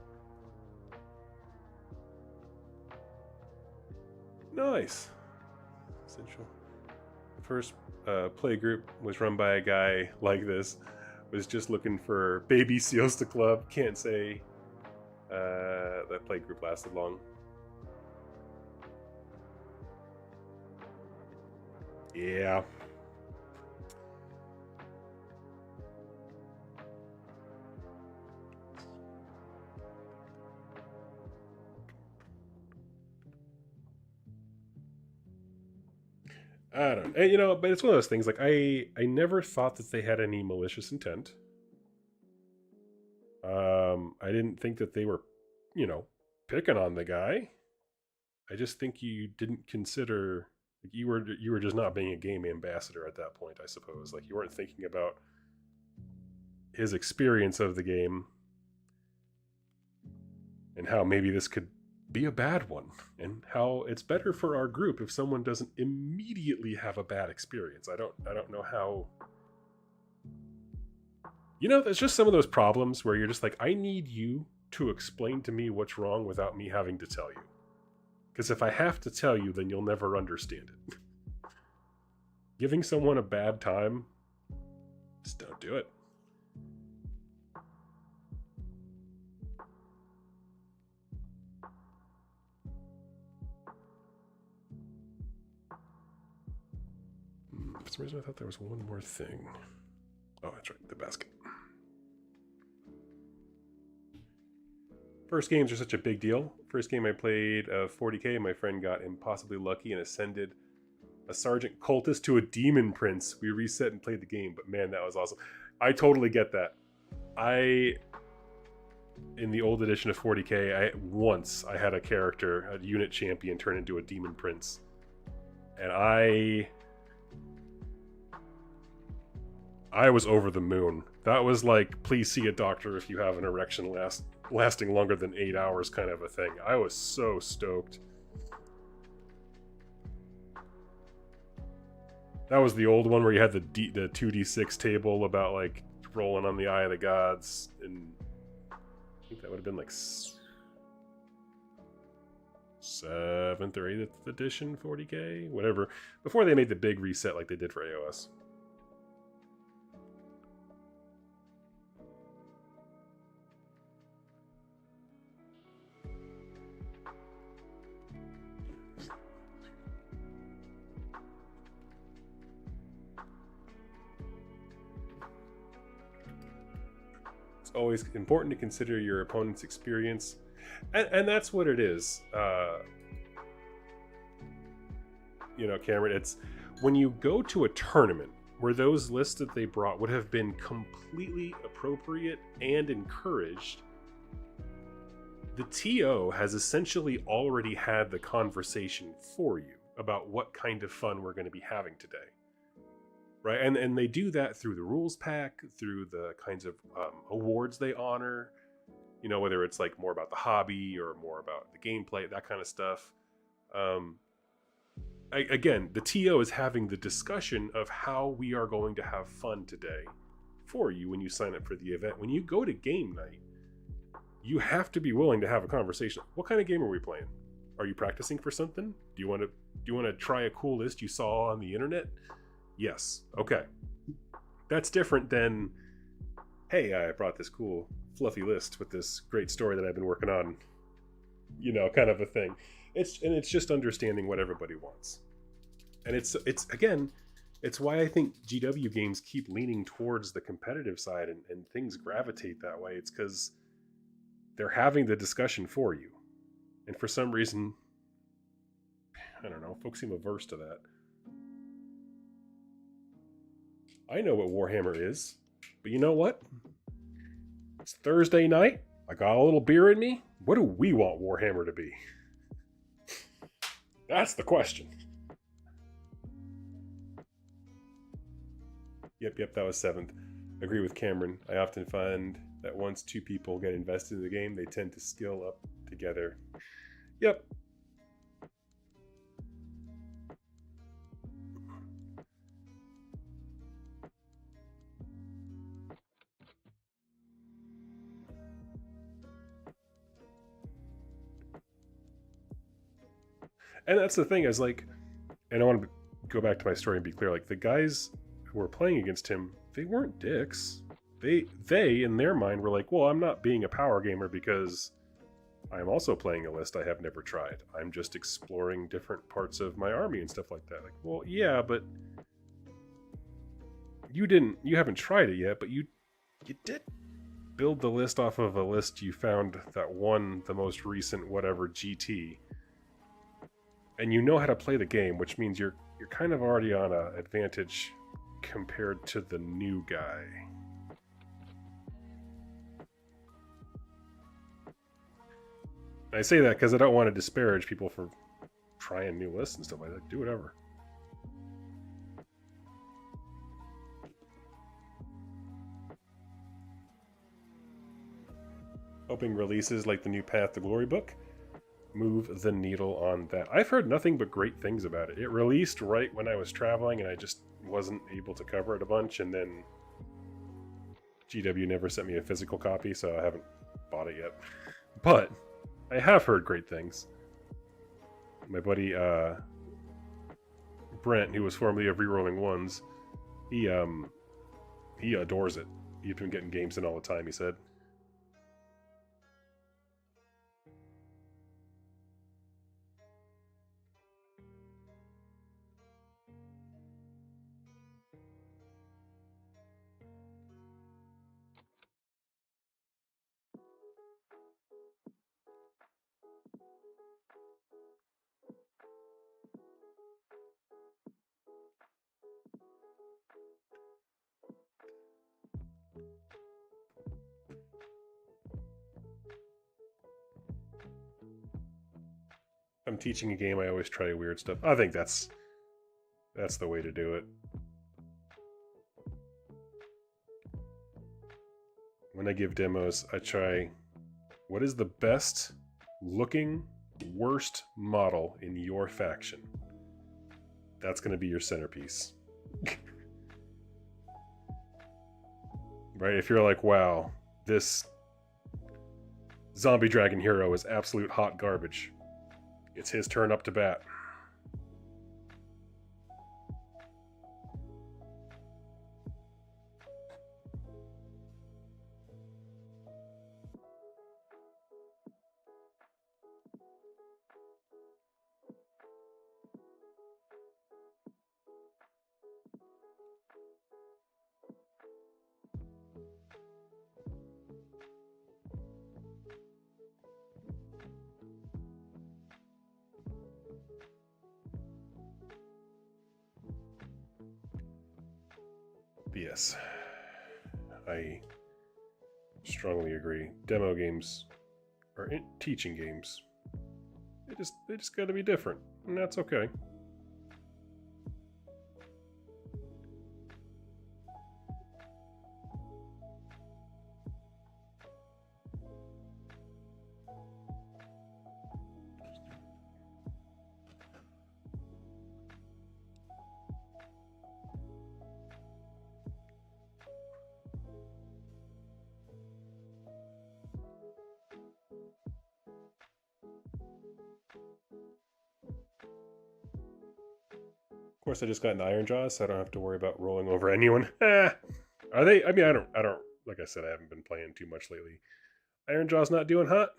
Nice. Central. First play group was run by a guy like this. Was just looking for baby seals to club. Can't say that play group lasted long. Yeah. I don't, and, you know, but it's one of those things. Like I never thought that they had any malicious intent. I didn't think that they were, you know, picking on the guy. I just think you didn't consider, like, you were just not being a game ambassador at that point. I suppose, like, you weren't thinking about his experience of the game and how maybe this could be a bad one, and how it's better for our group if someone doesn't immediately have a bad experience. I don't know how. You know, there's just some of those problems where you're just like, I need you to explain to me what's wrong without me having to tell you. Because if I have to tell you, then you'll never understand it. Giving someone a bad time, just don't do it. For some reason, I thought there was one more thing. Oh, that's right, the basket. First games are such a big deal. First game I played 40k, my friend got impossibly lucky and ascended a sergeant cultist to a demon prince. We reset and played the game, but man, that was awesome. I totally get that. In the old edition of 40k, I had a character, a unit champion, turn into a demon prince, and I was over the moon. That was like, please see a doctor if you have an erection lasting longer than 8 hours kind of a thing. I was so stoked. That was the old one where you had the 2d6 table about like rolling on the Eye of the Gods, and I think that would have been like 7th or 8th edition 40k, whatever, before they made the big reset like they did for AOS. Always important to consider your opponent's experience, and that's what it is. You know, Cameron, it's when you go to a tournament where those lists that they brought would have been completely appropriate and encouraged, the TO has essentially already had the conversation for you about what kind of fun we're going to be having today. Right, and they do that through the rules pack, through the kinds of awards they honor, you know, whether it's like more about the hobby or more about the gameplay, that kind of stuff. Again, the TO is having the discussion of how we are going to have fun today for you when you sign up for the event. When you go to game night, you have to be willing to have a conversation. What kind of game are we playing? Are you practicing for something? Do you want to try a cool list you saw on the internet? Yes. Okay. That's different than, hey, I brought this cool fluffy list with this great story that I've been working on, you know, kind of a thing. It's just understanding what everybody wants. And it's again, it's why I think GW games keep leaning towards the competitive side, and things gravitate that way. It's because they're having the discussion for you. And for some reason, I don't know, folks seem averse to that. I know what Warhammer is, but you know what? It's Thursday night. I got a little beer in me. What do we want Warhammer to be? That's the question. Yep, that was 7th. Agree with Cameron. I often find that once two people get invested in the game, they tend to skill up together. Yep. And that's the thing, is like, and I want to go back to my story and be clear, like, the guys who were playing against him, they weren't dicks. They in their mind were like, well, I'm not being a power gamer because I'm also playing a list I have never tried. I'm just exploring different parts of my army and stuff like that. Like, well, yeah, but you haven't tried it yet, but you did build the list off of a list you found that won the most recent whatever GT, and you know how to play the game, which means you're kind of already on an advantage compared to the new guy. I say that because I don't want to disparage people for trying new lists and stuff like that. Do whatever. Hoping releases like the new Path to Glory book move the needle on that. I've heard nothing but great things about it. It released right when I was traveling and I just wasn't able to cover it a bunch, and then GW never sent me a physical copy, so I haven't bought it yet. But I have heard great things. My buddy Brent, who was formerly of Rerolling Ones, he adores it. He's been getting games in all the time, he said. I'm teaching a game, I always try weird stuff. I think that's the way to do it. When I give demos, I try, what is the best looking worst model in your faction? That's going to be your centerpiece. Right? If you're like, wow, this zombie dragon hero is absolute hot garbage, it's his turn up to bat. Yes, I strongly agree. Demo games are teaching games. They just got to be different, and that's okay. Of course, I just got an Iron Jaws, so I don't have to worry about rolling over anyone. Are they? I mean, I don't. Like I said, I haven't been playing too much lately. Iron Jaws not doing hot.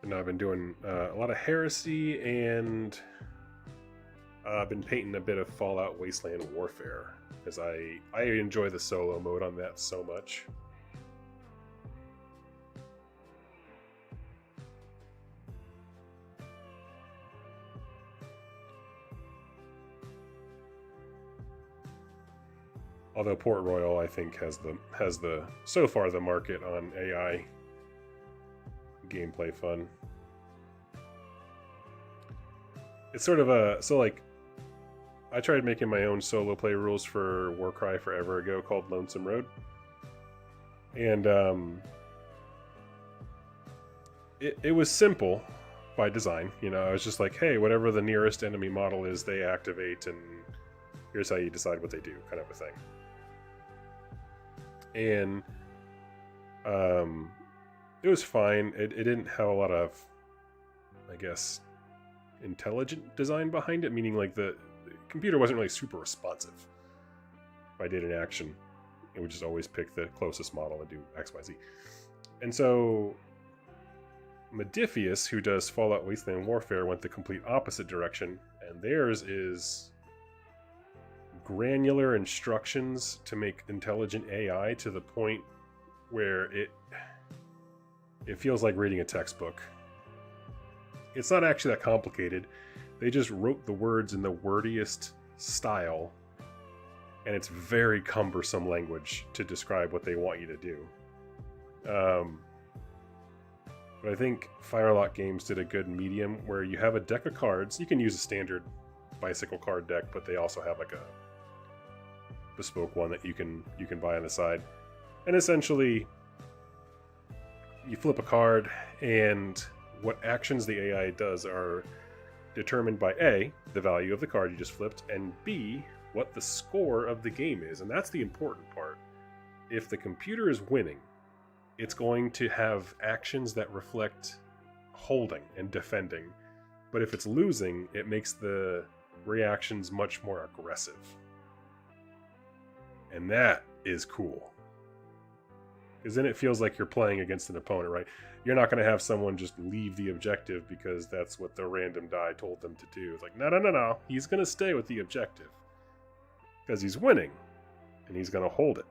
And I've been doing a lot of Heresy, and I've been painting a bit of Fallout Wasteland Warfare, because I enjoy the solo mode on that so much. Although Port Royal, I think, has the so far the market on AI gameplay fun. It's sort of I tried making my own solo play rules for Warcry forever ago called Lonesome Road, and it was simple by design. You know, I was just like, hey, whatever the nearest enemy model is, they activate, and here's how you decide what they do, kind of a thing. And It was fine. It didn't have a lot of, I guess, intelligent design behind it, meaning like the computer wasn't really super responsive. If I did an action, it would just always pick the closest model and do XYZ. And so Modifius, who does Fallout Wasteland Warfare, went the complete opposite direction, and theirs is granular instructions to make intelligent AI to the point where it feels like reading a textbook. It's not actually that complicated. They just wrote the words in the wordiest style, and it's very cumbersome language to describe what they want you to do. But I think Firelock Games did a good medium where you have a deck of cards. You can use a standard bicycle card deck, but they also have like a bespoke one that you can buy on the side. And essentially, you flip a card, and what actions the AI does are determined by A, the value of the card you just flipped, and B, what the score of the game is. And that's the important part. If the computer is winning, it's going to have actions that reflect holding and defending. But if it's losing, it makes the reactions much more aggressive. And that is cool. Because then it feels like you're playing against an opponent, right? You're not going to have someone just leave the objective because that's what the random die told them to do. It's like, no. He's going to stay with the objective. Because he's winning. And he's going to hold it.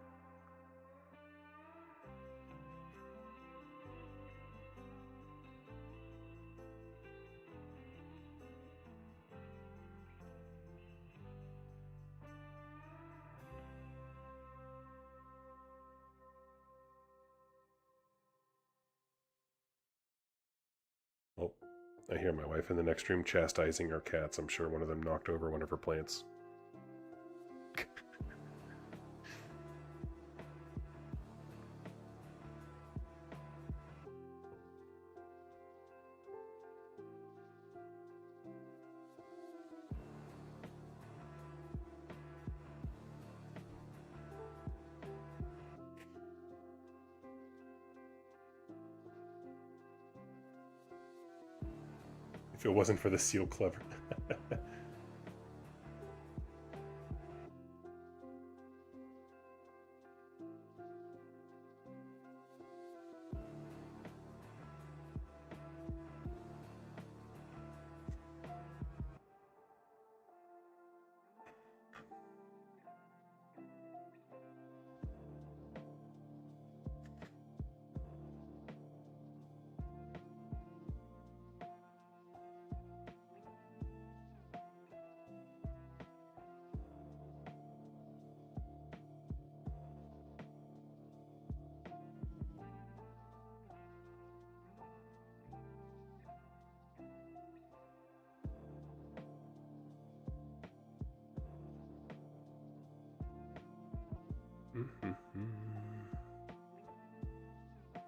Oh, I hear my wife in the next room chastising her cats. I'm sure one of them knocked over one of her plants. If it wasn't for the seal clever.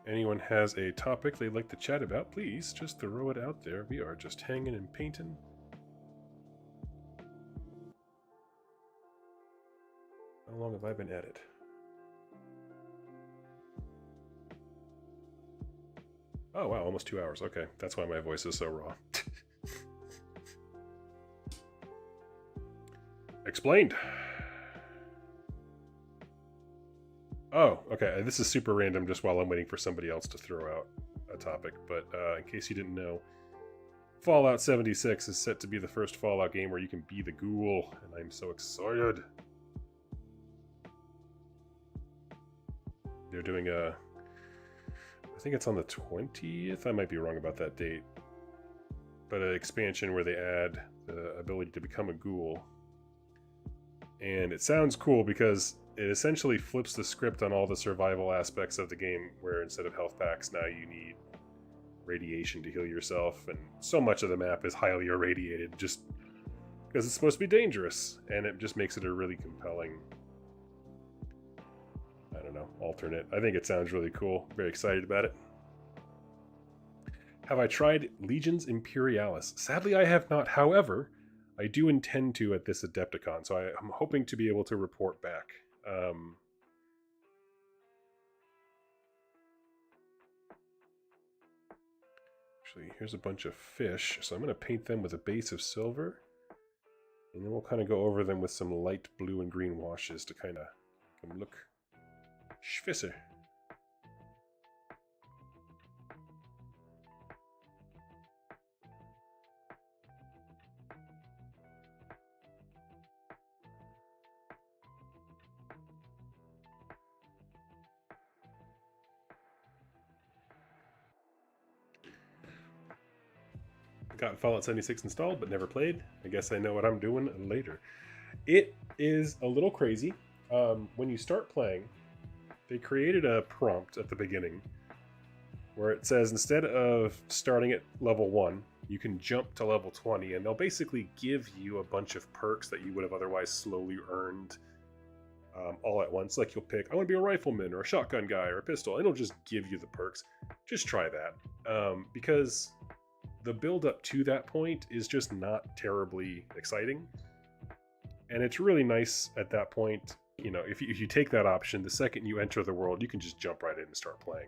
Anyone has a topic they'd like to chat about, please just throw it out there. We are just hanging and painting. How long have I been at it? Oh wow, almost 2 hours. Okay, that's why my voice is so raw. Explained. Oh, okay. This is super random just while I'm waiting for somebody else to throw out a topic. But in case you didn't know, Fallout 76 is set to be the first Fallout game where you can be the ghoul. And I'm so excited. They're doing I think it's on the 20th. I might be wrong about that date. But an expansion where they add the ability to become a ghoul. And it sounds cool because it essentially flips the script on all the survival aspects of the game, where instead of health packs, now you need radiation to heal yourself, and so much of the map is highly irradiated just because it's supposed to be dangerous, and it just makes it a really compelling, I don't know, alternate. I think it sounds really cool. Very excited about it. Have I tried Legions Imperialis? Sadly, I have not. However, I do intend to at this Adepticon, so I'm hoping to be able to report back. Actually, here's a bunch of fish. So I'm going to paint them with a base of silver. And then we'll kind of go over them with some light blue and green washes to kind of make them look schwisser. Got Fallout 76 installed, but never played. I guess I know what I'm doing later. It is a little crazy. When you start playing, they created a prompt at the beginning where it says instead of starting at level 1, you can jump to level 20, and they'll basically give you a bunch of perks that you would have otherwise slowly earned all at once. Like you'll pick, I want to be a rifleman or a shotgun guy or a pistol, and it'll just give you the perks. Just try that. Because the build up to that point is just not terribly exciting. And it's really nice at that point, you know, if you take that option, the second you enter the world, you can just jump right in and start playing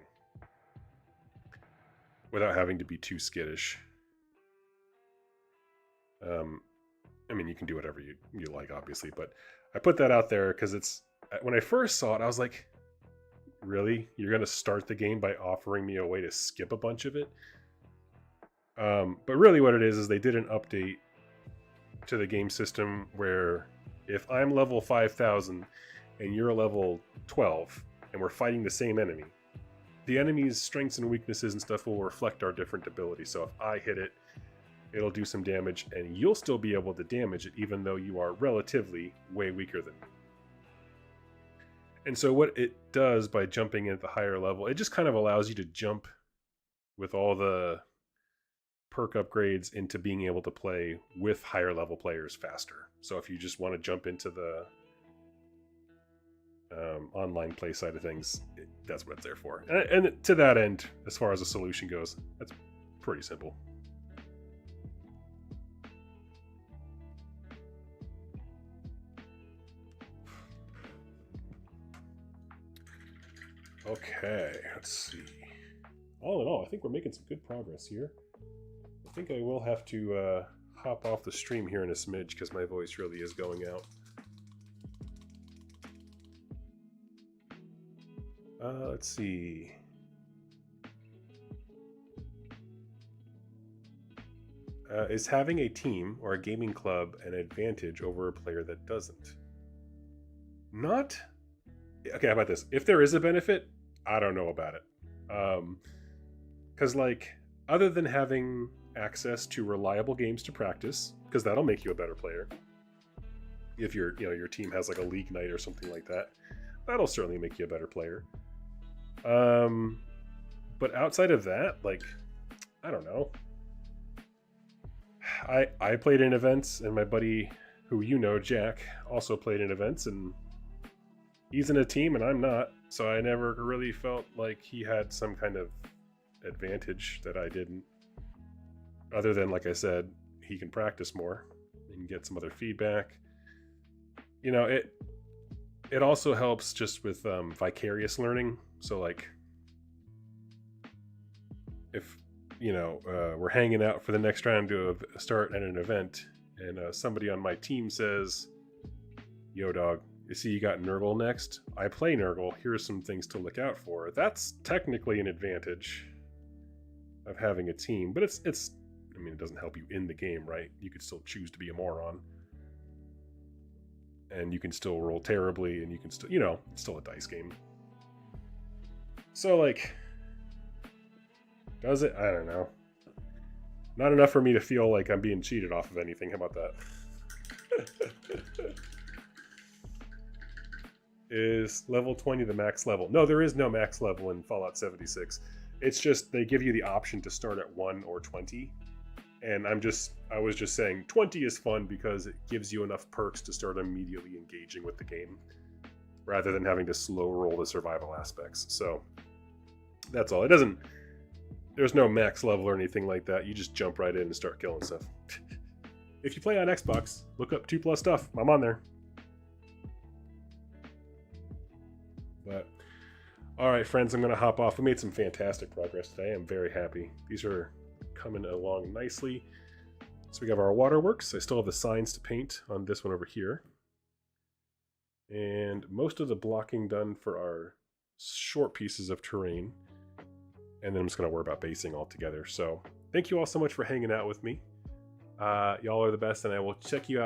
without having to be too skittish. I mean, you can do whatever you like, obviously, but I put that out there because it's, when I first saw it, I was like, really? You're going to start the game by offering me a way to skip a bunch of it? But really what it is they did an update to the game system where if I'm level 5,000 and you're level 12 and we're fighting the same enemy, the enemy's strengths and weaknesses and stuff will reflect our different abilities. So if I hit it, it'll do some damage and you'll still be able to damage it even though you are relatively way weaker than me. And so what it does by jumping in at the higher level, it just kind of allows you to jump with all the perk upgrades into being able to play with higher level players faster. So if you just want to jump into the online play side of things, that's what it's there for. And to that end, as far as a solution goes, that's pretty simple. Okay, let's see. All in all, I think we're making some good progress here. I think I will have to hop off the stream here in a smidge because my voice really is going out. Let's see. Is having a team or a gaming club an advantage over a player that doesn't? Not. Okay, how about this? If there is a benefit, I don't know about it. Because like, other than having access to reliable games to practice, because that'll make you a better player. If your team has like a league night or something like that, that'll certainly make you a better player. But outside of that, like, I don't know. I played in events, and my buddy, who you know, Jack, also played in events, and he's in a team and I'm not, so I never really felt like he had some kind of advantage that I didn't. Other than, like I said, he can practice more and get some other feedback. You know, it also helps just with vicarious learning. So like, if we're hanging out for the next round to start at an event, and somebody on my team says, "Yo, dog, you see you got Nurgle next. I play Nurgle. Here's some things to look out for." That's technically an advantage of having a team, but it's I mean, it doesn't help you in the game, right? You could still choose to be a moron, and you can still roll terribly, and you can still, it's still a dice game. So like, does it? I don't know. Not enough for me to feel like I'm being cheated off of anything. How about that? Is level 20 the max level? No, there is no max level in Fallout 76. It's just they give you the option to start at 1 or 20. And I was just saying 20 is fun because it gives you enough perks to start immediately engaging with the game rather than having to slow roll the survival aspects. So that's all. There's no max level or anything like that. You just jump right in and start killing stuff. If you play on Xbox, look up 2+ stuff. I'm on there. But all right, friends, I'm going to hop off. We made some fantastic progress today. I'm very happy. These are coming along nicely. So we have our Waterworks. I still have the signs to paint on this one over here. And most of the blocking done for our short pieces of terrain. And then I'm just going to worry about basing all together. So thank you all so much for hanging out with me. Y'all are the best, and I will check you out